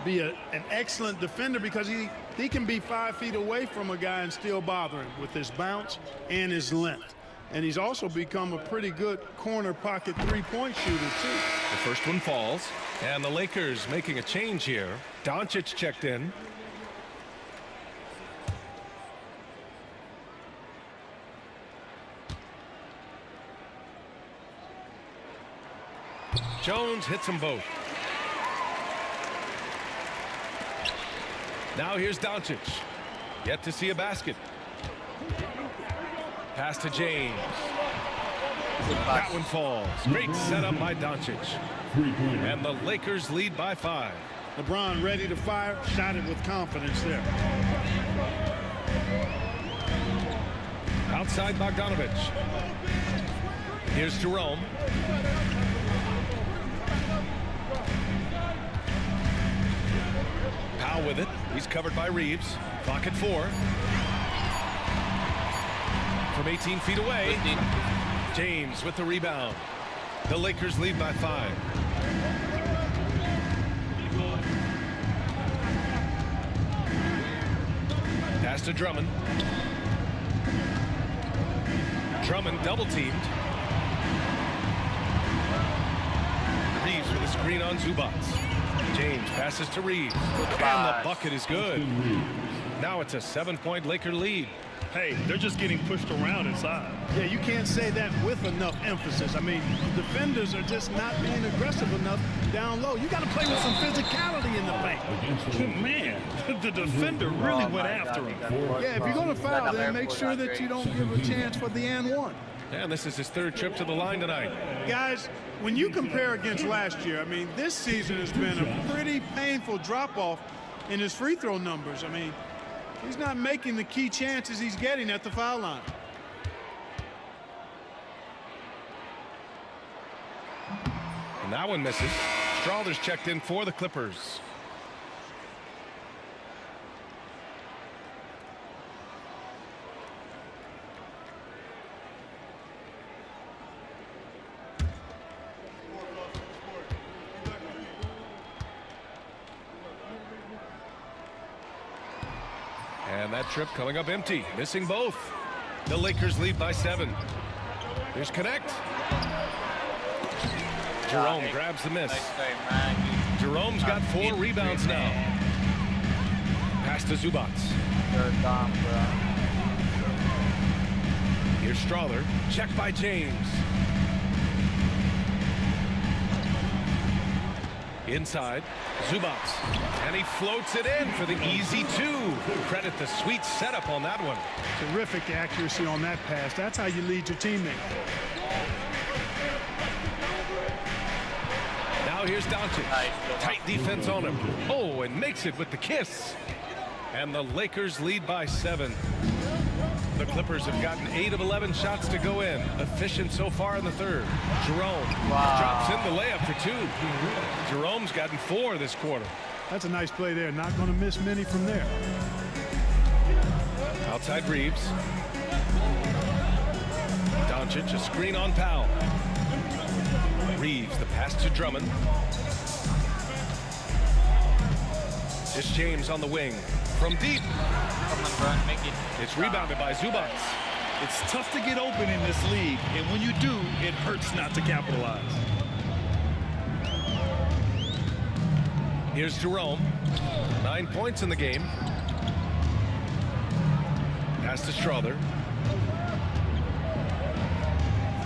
be an excellent defender because he can be 5 feet away from a guy and still bother him with his bounce and his length. And he's also become a pretty good corner pocket three-point shooter, too. The first one falls, and the Lakers making a change here. Doncic checked in. Jones hits them both. Now here's Doncic. Yet to see a basket. Pass to James. That one falls. Great setup by Doncic. And the Lakers lead by 5. LeBron ready to fire, shot it with confidence there. Outside Bogdanovich. Here's Jerome. Powell with it. He's covered by Reeves. Clock at 4. From 18 feet away. James with the rebound. The Lakers lead by 5. Pass to Drummond. Drummond double teamed. Reeves with a screen on Zubats. James passes to Reeves. And the bucket is good. Now it's a 7-point Laker lead. Hey, they're just getting pushed around inside. Yeah, you can't say that with enough emphasis. I mean, the defenders are just not being aggressive enough down low. You got to play with some physicality in the paint. Man, the defender really went after him. Yeah, if you're going to foul, then make sure that you don't give a chance for the and one. And this is his 3rd trip to the line tonight. Guys, when you compare against last year, I mean, this season has been a pretty painful drop-off in his free throw numbers. I mean, he's not making the key chances he's getting at the foul line. And that one misses. Strawler's checked in for the Clippers. And that trip coming up empty, missing both. The Lakers lead by 7. There's Connect. Jerome grabs the miss. Jerome's got 4 rebounds now. Pass to Zubats. Here's Strawler. Check by James. Inside, Zubats. And he floats it in for the easy 2. Credit the sweet setup on that one. Terrific accuracy on that pass. That's how you lead your teammate. Now here's Doncic. Tight defense on him. Oh, and makes it with the kiss. And the Lakers lead by 7. The Clippers have gotten 8 of 11 shots to go in. Efficient so far in the 3rd. Jerome drops in the layup for 2. Jerome's gotten 4 this quarter. That's a nice play there. Not going to miss many from there. Outside Reeves. Doncic, a screen on Powell. Reeves, the pass to Drummond. It's James on the wing. From deep. Come on, bro, make it. It's rebounded by Zubats. It's tough to get open in this league, and when you do, it hurts not to capitalize. Here's Jerome. 9 points in the game. Pass to Strother.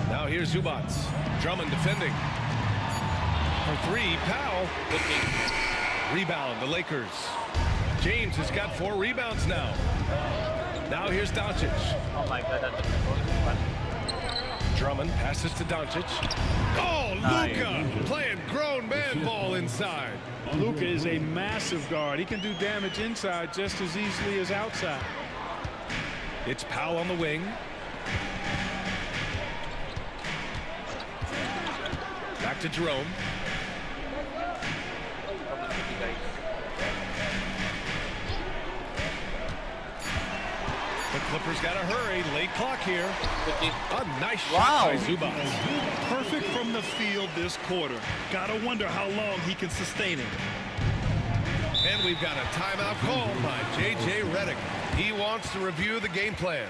Now here's Zubats. Drummond defending. For three, Powell. Rebound, the Lakers. James has got 4 rebounds now. Now here's Doncic. Oh my God, that's a Drummond passes to Doncic. Oh, Luka playing grown man ball inside. Luka is a massive guard. He can do damage inside just as easily as outside. It's Powell on the wing. Back to Jerome. The Clippers got to hurry. Late clock here. A nice shot by Zubats. Perfect from the field this quarter. Gotta wonder how long he can sustain it. And we've got a timeout called by J.J. Redick. He wants to review the game plan.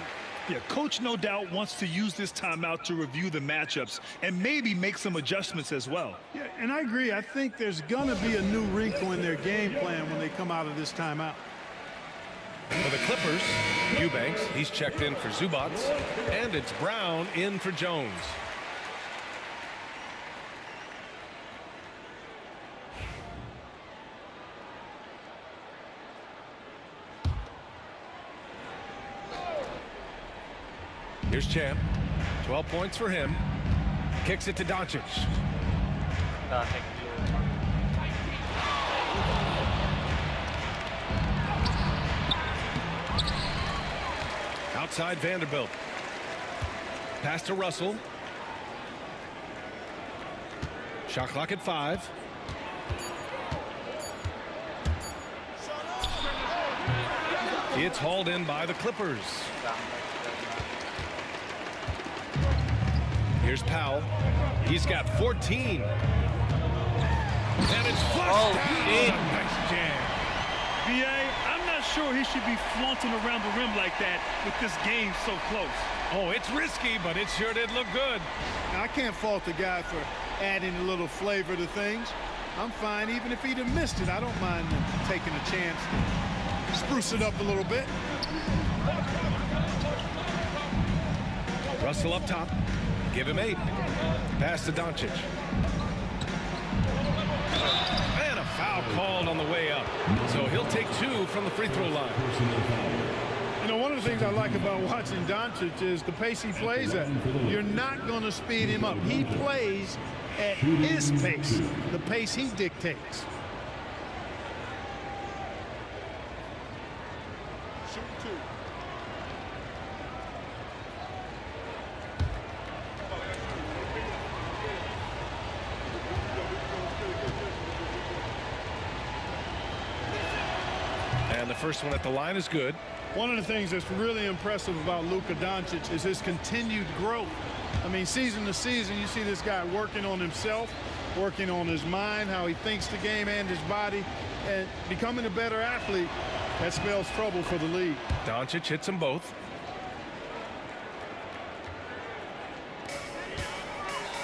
Yeah, coach no doubt wants to use this timeout to review the matchups and maybe make some adjustments as well. Yeah, and I agree. I think there's going to be a new wrinkle in their game plan when they come out of this timeout. For the Clippers, Eubanks, he's checked in for Zubats, and it's Brown in for Jones. Here's Champ. 12 points for him. Kicks it to Doncic. Outside Vanderbilt. Pass to Russell. Shot clock at 5. It's hauled in by the Clippers. Here's Powell. He's got 14. And it's flushed down. Nice jam. B.A., I'm not sure he should be flaunting around the rim like that with this game so close. Oh, it's risky, but it sure did look good. Now, I can't fault the guy for adding a little flavor to things. I'm fine even if he'd have missed it. I don't mind taking a chance to spruce it up a little bit. Russell up top. Give him 8. Pass to Doncic. And a foul called on the way up. So he'll take 2 from the free throw line. You know, one of the things I like about watching Doncic is the pace he plays at. You're not going to speed him up. He plays at his pace, the pace he dictates. And the first one at the line is good. One of the things that's really impressive about Luka Doncic is his continued growth. I mean, season to season, you see this guy working on himself, working on his mind, how he thinks the game and his body, and becoming a better athlete. That spells trouble for the league. Doncic hits them both.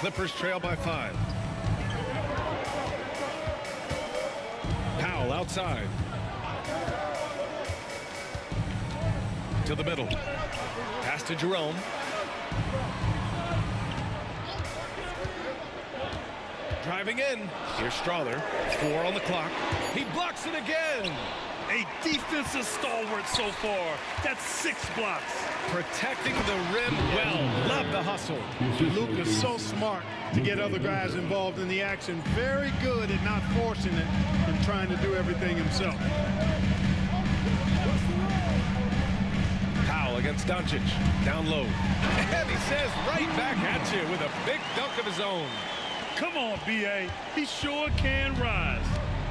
Clippers trail by 5. Powell outside. To the middle. Pass to Jerome. Driving in. Here's Strother. 4 on the clock. He blocks it again. A defensive stalwart so far. That's 6 blocks. Protecting the rim well. Love the hustle. Luka's so smart to get other guys involved in the action. Very good at not forcing it and trying to do everything himself. Powell against Doncic. Down low. And he says right back at you with a big dunk of his own. Come on, B.A. He sure can rise.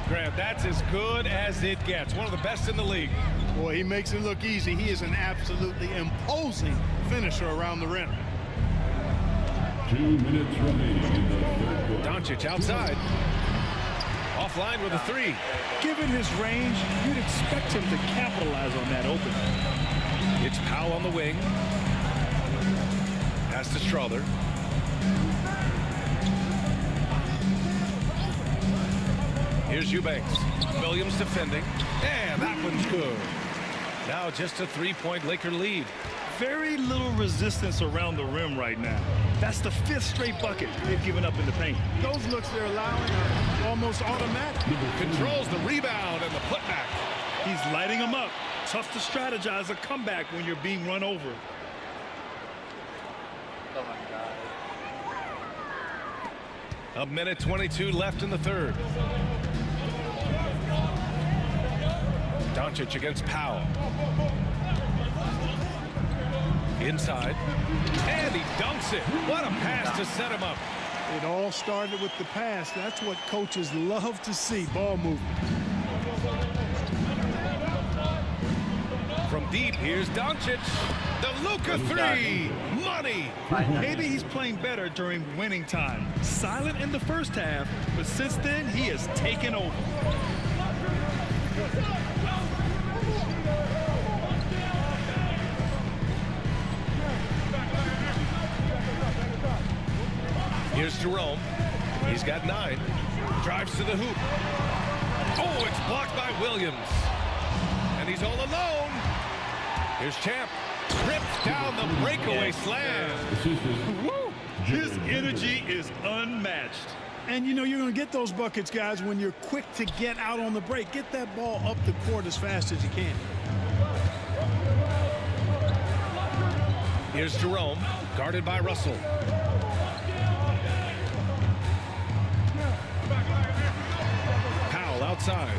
Graham, that's as good as it gets. One of the best in the league. Boy, he makes it look easy. He is an absolutely imposing finisher around the rim. 2 minutes remaining in the third quarter. Doncic outside. Offline with a 3. Given his range, you'd expect him to capitalize on that opening. It's Powell on the wing. Pass to Strother. Here's Eubanks. Williams defending. And that one's good. Now just a 3-point Laker lead. Very little resistance around the rim right now. That's the 5th straight bucket they've given up in the paint. Those looks they're allowing are almost automatic. Controls the rebound and the putback. He's lighting them up. Tough to strategize a comeback when you're being run over. Oh my God. A minute 22 left in the third. Doncic against Powell. Inside. And he dunks it. What a pass to set him up. It all started with the pass. That's what coaches love to see, ball movement. From deep, here's Doncic. The Luka three. Money. Maybe he's playing better during winning time. Silent in the first half, but since then, he has taken over. Here's Jerome. He's got 9. Drives to the hoop. Oh, it's blocked by Williams. And he's all alone. Here's Champ. Rips down the breakaway slam. Woo! His energy is unmatched. And you know you're going to get those buckets, guys, when you're quick to get out on the break. Get that ball up the court as fast as you can. Here's Jerome, guarded by Russell. Powell outside.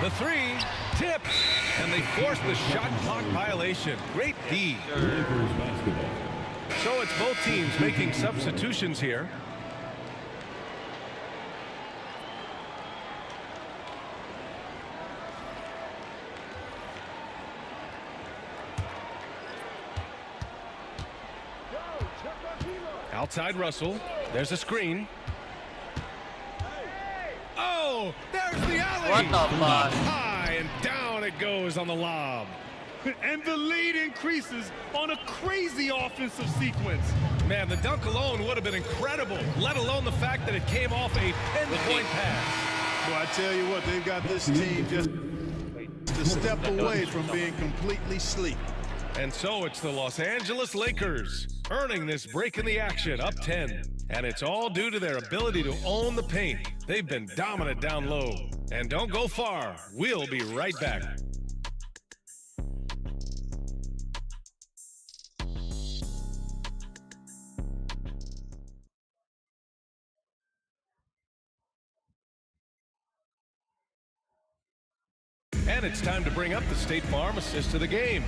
The three tips, and they force the shot clock violation. Great D. So it's both teams making substitutions here. Outside Russell. There's a screen. Oh, there's the alley. What the fuck? High and down it goes on the lob. And the lead increases on a crazy offensive sequence. Man, the dunk alone would have been incredible, let alone the fact that it came off a pinpoint pass. Well, I tell you what, they've got this team just a step away from being completely sleep. And so it's the Los Angeles Lakers earning this break in the action, up 10. And it's all due to their ability to own the paint. They've been dominant down low. And don't go far. We'll be right back. And it's time to bring up the State Farm assist of the game.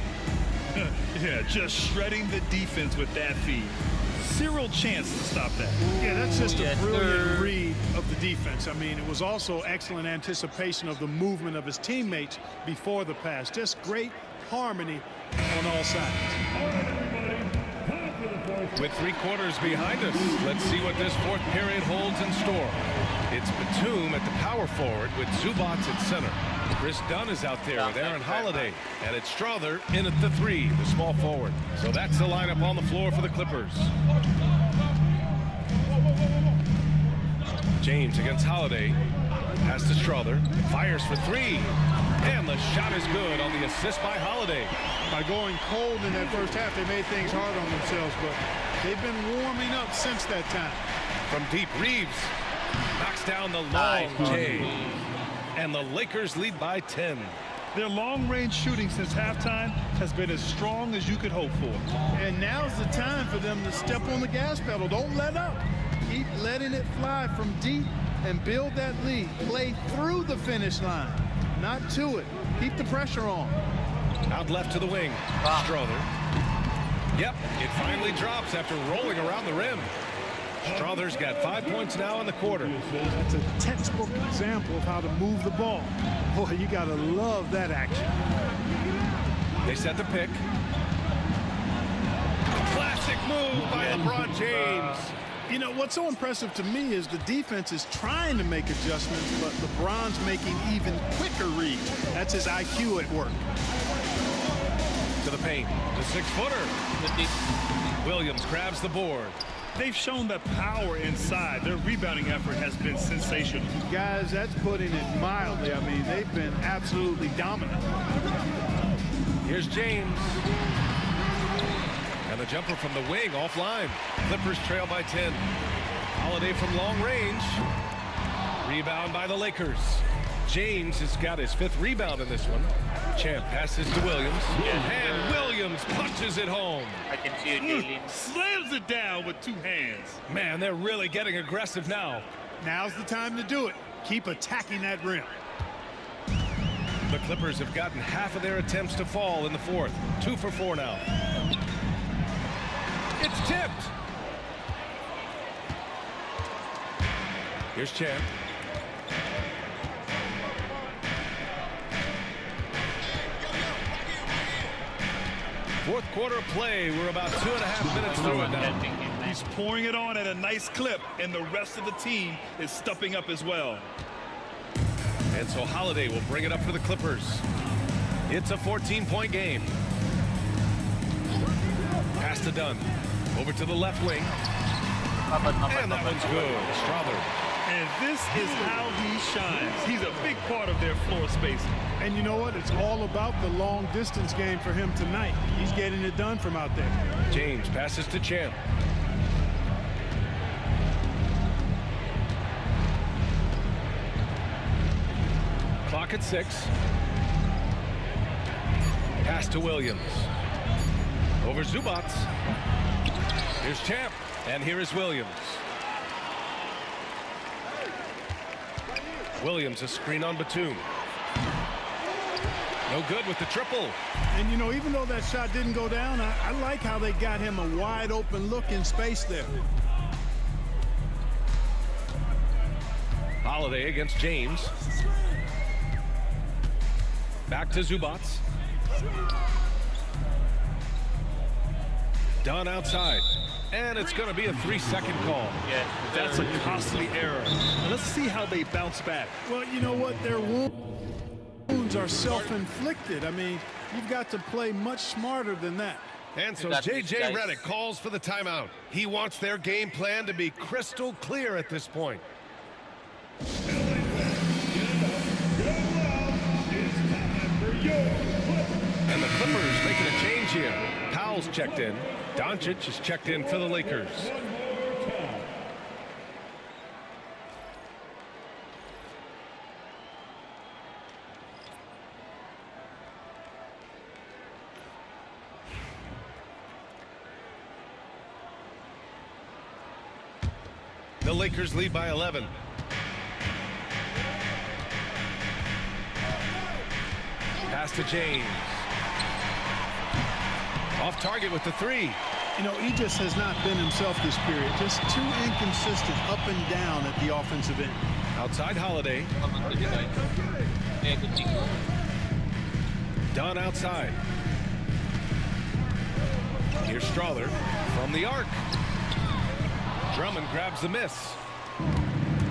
Yeah, just shredding the defense with that feed. Zero chance to stop that. Yeah, that's just a brilliant read of the defense. I mean, it was also excellent anticipation of the movement of his teammates before the pass. Just great harmony on all sides. With 3 quarters behind us, let's see what this fourth period holds in store. It's Batum at the power forward with Zubac at center. Chris Dunn is out there with Aaron Holiday, and it's Strother in at the 3, the small forward. So that's the lineup on the floor for the Clippers. James against Holiday. Pass to Strother. Fires for 3. And the shot is good on the assist by Holiday. By going cold in that first half, they made things hard on themselves, but they've been warming up since that time. From deep, Reeves knocks down the long J. And the Lakers lead by 10. Their long-range shooting since halftime has been as strong as you could hope for. And now's the time for them to step on the gas pedal. Don't let up. Keep letting it fly from deep and build that lead. Play through the finish line, not to it. Keep the pressure on. Out left to the wing. Strother. Yep, it finally drops after rolling around the rim. Strother's got 5 points now in the quarter. That's a textbook example of how to move the ball. Boy, you got to love that action. They set the pick. Classic move by LeBron James. You know, what's so impressive to me is the defense is trying to make adjustments, but LeBron's making even quicker reads. That's his IQ at work. To the paint. The 6-footer. Williams grabs the board. They've shown the power inside. Their rebounding effort has been sensational. Guys, that's putting it mildly. I mean, they've been absolutely dominant. Here's James. And the jumper from the wing offline. Clippers trail by 10. Holiday from long range. Rebound by the Lakers. James has got his 5th rebound in this one. Champ passes to Williams. And Williams punches it home. I can see it dealing. Slams it down with 2 hands. Man, they're really getting aggressive now. Now's the time to do it. Keep attacking that rim. The Clippers have gotten half of their attempts to fall in the 4th. 2 for 4 now. It's tipped. Here's Champ. Fourth quarter play. We're about 2.5 minutes through it now. He's pouring it on at a nice clip, and the rest of the team is stepping up as well. And so Holiday will bring it up for the Clippers. It's a 14-point game. Pass to Dunn. Over to the left wing. And that one's good. Strawther. And this is how he shines. He's a big part of their floor spacing. And you know what? It's all about the long distance game for him tonight. He's getting it done from out there. James passes to Champ. Clock at 6. Pass to Williams. Over Zubats. Here's Champ. And here is Williams. Williams a screen on Batum. No good with the triple. And, you know, even though that shot didn't go down, I like how they got him a wide open look in space there. Holiday against James. Back to Zubats. Dunn outside. And it's going to be a 3-second call. Yeah, That's a costly error. Now let's see how they bounce back. Well, you know what? Their wounds are self-inflicted. I mean, you've got to play much smarter than that. And so Got J.J. these guys. Redick calls for the timeout. He wants their game plan to be crystal clear at this point. And the Clippers making a change here. Powell's checked in. Doncic is checked in for the Lakers. The Lakers lead by 11. Pass to James. Off target with the 3. You know, he just has not been himself this period. Just too inconsistent up and down at the offensive end. Outside Holiday. Dunn outside. Here's Strawther from the arc. Drummond grabs the miss.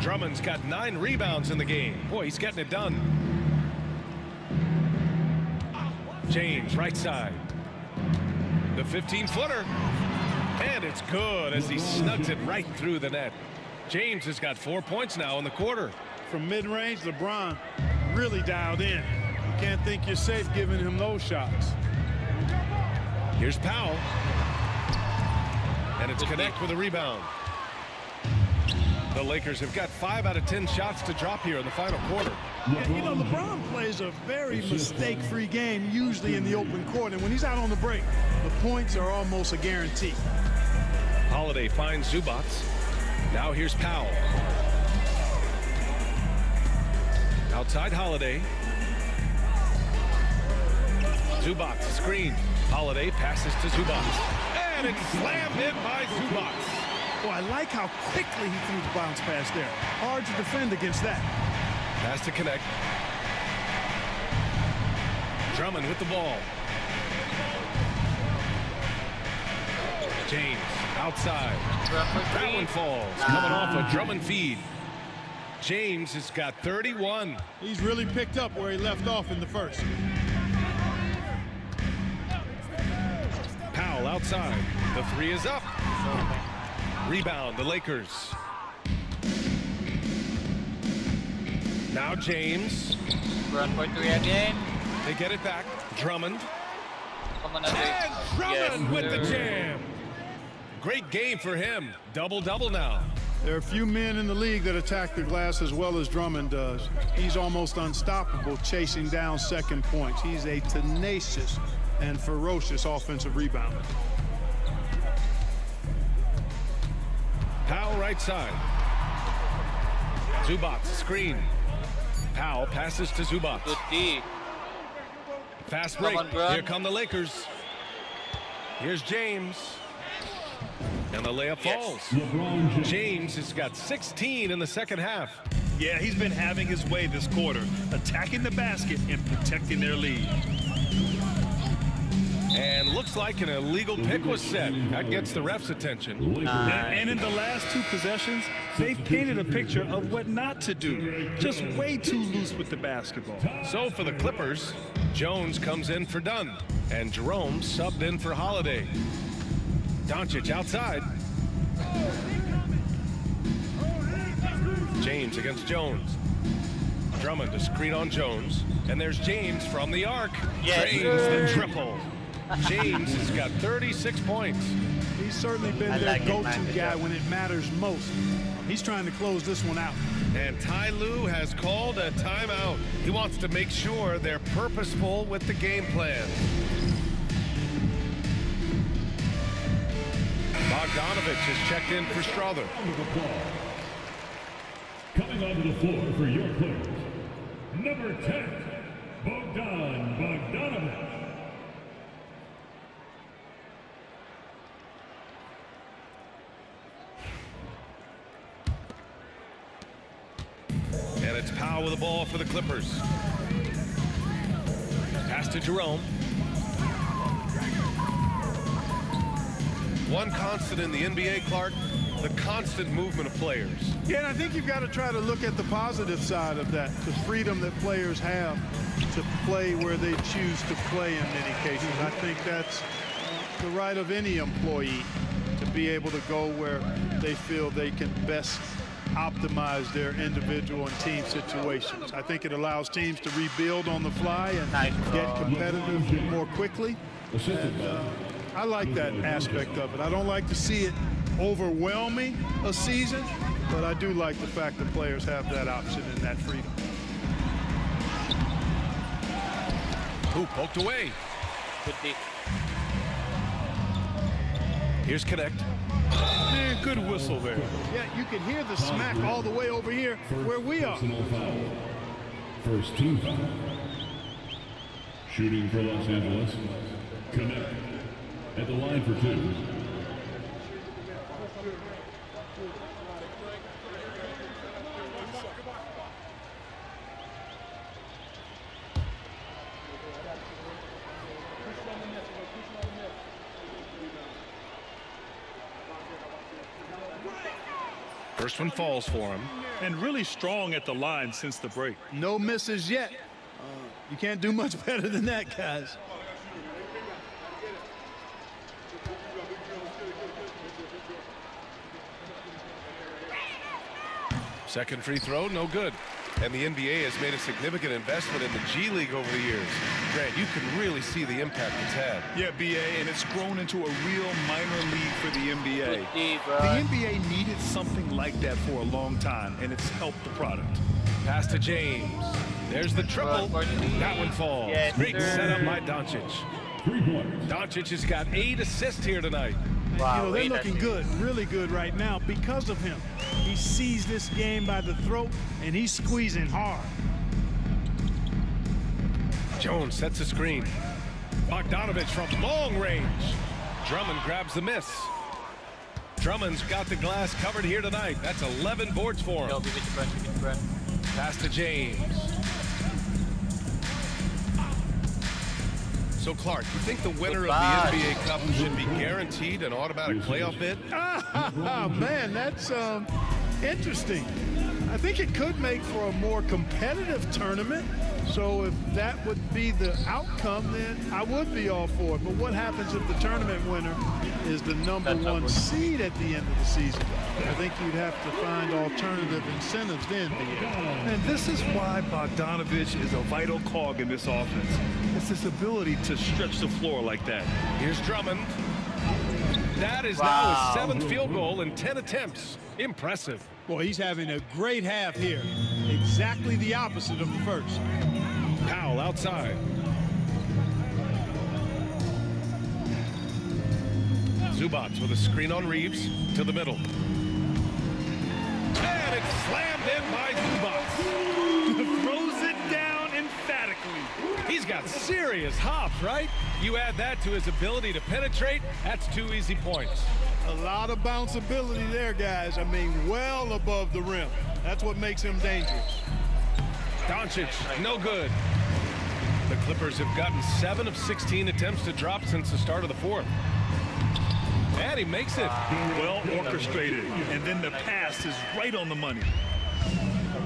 Drummond's got 9 rebounds in the game. Boy, he's getting it done. James, right side. The 15-footer. And it's good as he snugs it right through the net. James has got 4 points now in the quarter. From mid-range, LeBron really dialed in. You can't think you're safe giving him those shots. Here's Powell. And it's Connect with a rebound. The Lakers have got 5 out of 10 shots to drop here in the final quarter. And, you know, LeBron plays a very mistake-free game, usually in the open court. And when he's out on the break, the points are almost a guarantee. Holiday finds Zubats. Now here's Powell. Outside Holiday. Zubats screen. Holiday passes to Zubats. And it's slammed in by Zubats. Well, I like how quickly he threw the bounce pass there. Hard to defend against that. Pass to Connect. Drummond with the ball. James outside. That one falls. Coming off a Drummond feed. James has got 31. He's really picked up where he left off in the first. Powell outside. The 3 is up. Rebound, the Lakers. Now James. Run for 3 again. They get it back. Drummond. Come on, And Drummond Yes, with the sir. jam. Great game for him. Double-double now. There are a few men in the league that attack the glass as well as Drummond does. He's almost unstoppable chasing down second points. He's a tenacious and ferocious offensive rebounder. Powell right side. Zubac screen. Powell passes to Zubac. Good D. Fast Come break. on, bro. Here come the Lakers. Here's James. And the layup falls. LeBron James. James has got 16 in the second half. Yeah, he's been having his way this quarter, attacking the basket and protecting their lead. And looks like an illegal pick was set. That gets the ref's attention. And in the last 2 possessions, they've painted a picture of what not to do. Just way too loose with the basketball. So for the Clippers, Jones comes in for Dunn. And Jerome subbed in for Holiday. Doncic outside. James against Jones. Drummond to screen on Jones. And there's James from the arc. Yes, Drains sir. the triple. James has got 36 points. He's certainly been I their like it, go-to man. Good guy job. when it matters most. He's trying to close this one out. And Ty Lue has called a timeout. He wants to make sure they're purposeful with the game plan. Bogdanovich has checked in for Strother. Coming onto the floor for your Clippers, number 10, Bogdanovich. And it's Powell with the ball for the Clippers. Pass to Jerome. One constant in the NBA, Clark, the constant movement of players. Yeah, and I think you've got to try to look at the positive side of that, the freedom that players have to play where they choose to play in many cases. I think that's the right of any employee to be able to go where they feel they can best optimize their individual and team situations. I think it allows teams to rebuild on the fly and get competitive more quickly. And, I like that aspect of it. I don't like to see it overwhelming a season, but I do like the fact that players have that option and that freedom. Who poked away? Good D. Here's Connect. Man, good whistle there. Yeah, you can hear the smack all the way over here where we are. Personal foul. First team foul. Shooting for Los Angeles. Connect. At the line for 2. First one falls for him. And really strong at the line since the break. No misses yet. You can't do much better than that, guys. Second free throw, no good. And the NBA has made a significant investment in the G League over the years. Grant, you can really see the impact it's had. Yeah, BA, and it's grown into a real minor league for the NBA. Good D, bro. The NBA needed something like that for a long time, and it's helped the product. Pass to James. There's the triple. That one falls. Yes, Great sir. setup by Doncic. 3 points. Doncic has got 8 assists here tonight. Wow, You know, they're wait, looking good, really good right now because of him. He sees this game by the throat, and he's squeezing hard. Jones sets a screen. Bogdanovich from long range. Drummond grabs the miss. Drummond's got the glass covered here tonight. That's 11 boards for Yo, him. give it to Brent, give it to Brent. Pass to James. So, Clark, you think the winner of the Goodbye. NBA Cup should be guaranteed an automatic playoff bid? Man, that's interesting. I think it could make for a more competitive tournament. So if that would be the outcome, then I would be all for it. But what happens if the tournament winner is the #1 seed at the end of the season. I think you'd have to find alternative incentives then, And this is why Bogdanovich is a vital cog in this offense. It's his ability to stretch the floor like that. Here's Drummond. That is now his 7th field goal in 10 attempts. Impressive. Boy, he's having a great half here. Exactly the opposite of the first. Powell outside. Zubats with a screen on Reeves to the middle. And it's slammed in by Zubats. Throws it down emphatically. He's got serious hops, right? You add that to his ability to penetrate, that's 2 easy points. A lot of bounceability there, guys. I mean, well above the rim. That's what makes him dangerous. Doncic, no good. The Clippers have gotten 7 of 16 attempts to drop since the start of the 4th. And he makes it. Well orchestrated. And then the pass is right on the money.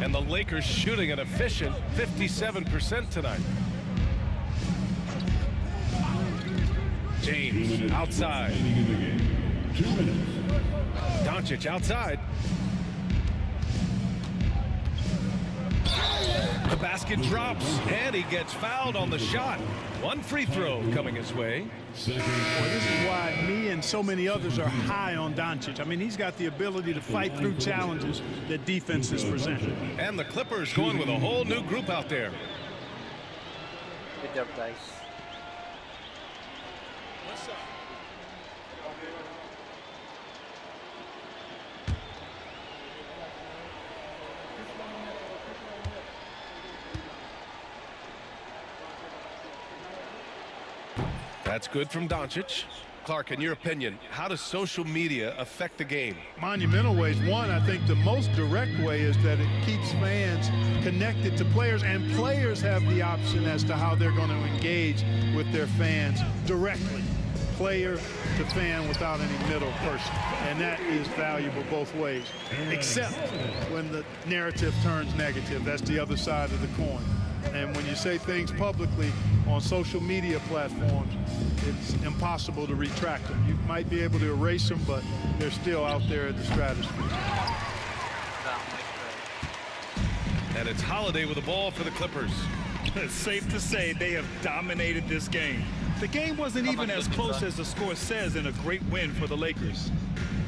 And the Lakers shooting an efficient 57% tonight. James outside. 2 minutes. Doncic outside. The basket drops, and he gets fouled on the shot. 1 free throw coming his way. Boy, this is why me and so many others are high on Doncic. I mean, he's got the ability to fight through challenges that defenses present. And the Clippers going with a whole new group out there. Good job, guys. That's good from Doncic. Clark, in your opinion, how does social media affect the game? Monumental ways. One, I think the most direct way is that it keeps fans connected to players, and players have the option as to how they're going to engage with their fans directly. Player to fan without any middle person. And that is valuable both ways, except when the narrative turns negative. That's the other side of the coin. And when you say things publicly on social media platforms, it's impossible to retract them. You might be able to erase them, but they're still out there in the stratosphere. And it's Holiday with the ball for the Clippers. It's safe to say they have dominated this game. The game wasn't even as close as the score says in a great win for the Lakers.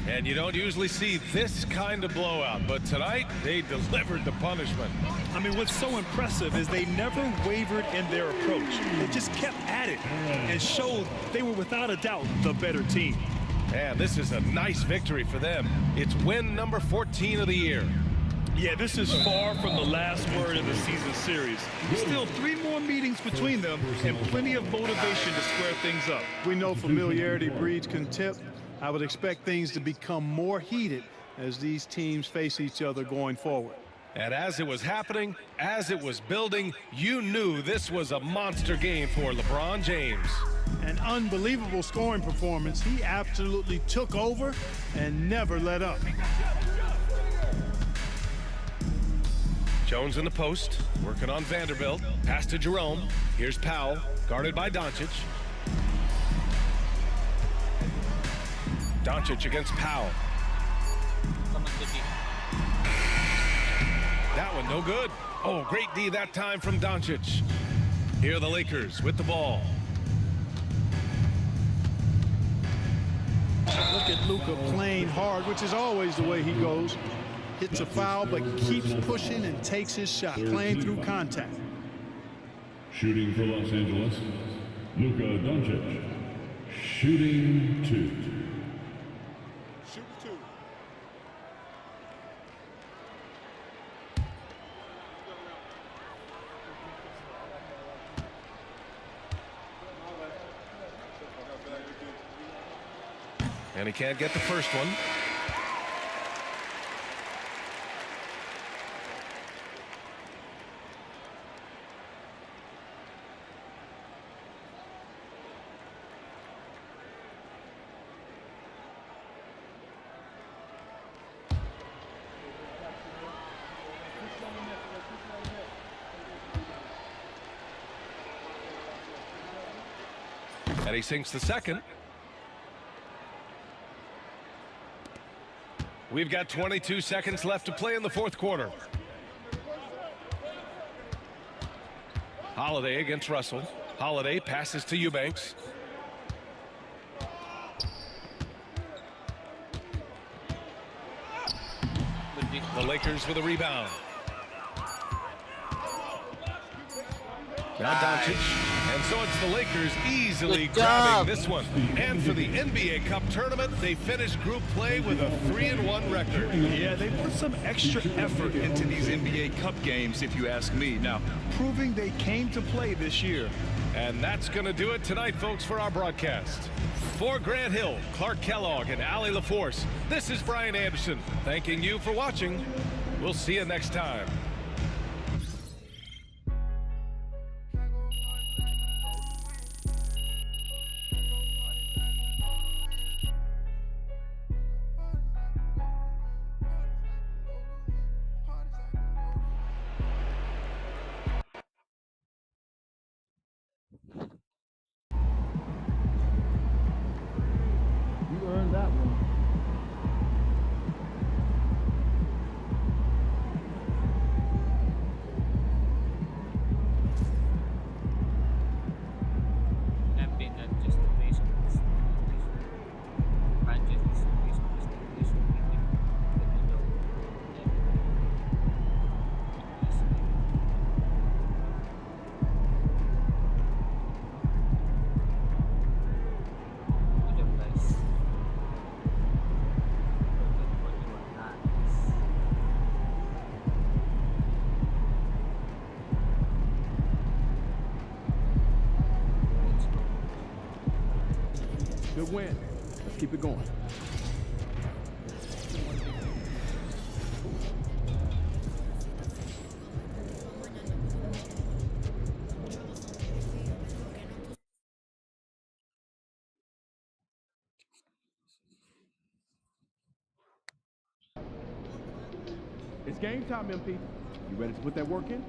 And you don't usually see this kind of blowout, but tonight they delivered the punishment. I mean, what's so impressive is they never wavered in their approach. They just kept at it and showed they were without a doubt the better team. And this is a nice victory for them. It's win number 14 of the year. Yeah, this is far from the last word in the season series. Still 3 more meetings between them and plenty of motivation to square things up. We know familiarity breeds contempt. I would expect things to become more heated as these teams face each other going forward. And as it was happening, as it was building, you knew this was a monster game for LeBron James. An unbelievable scoring performance. He absolutely took over and never let up. Jones in the post, working on Vanderbilt. Pass to Jerome. Here's Powell, guarded by Doncic. Doncic against Powell. That one no good. Oh, great D that time from Doncic. Here are the Lakers with the ball. Look at Luka playing hard, which is always the way he goes. Hits a foul, but keeps pushing and takes his shot, playing through contact. Shooting for Los Angeles, Luka Doncic. Shooting 2. And he can't get the first one. And he sinks the second. We've got 22 seconds left to play in the fourth quarter. Holiday against Russell. Holiday passes to Eubanks. The Lakers with a rebound. Now Doncic. And so it's the Lakers easily grabbing this one. And for the NBA Cup tournament, they finished group play with a 3-1 record. Yeah, they put some extra effort into these NBA Cup games, if you ask me. Now, proving they came to play this year. And that's going to do it tonight, folks, for our broadcast. For Grant Hill, Clark Kellogg, and Allie LaForce, this is Brian Anderson, thanking you for watching. We'll see you next time. You earned that one. Good win. Let's keep it going. It's game time, MP. You ready to put that work in?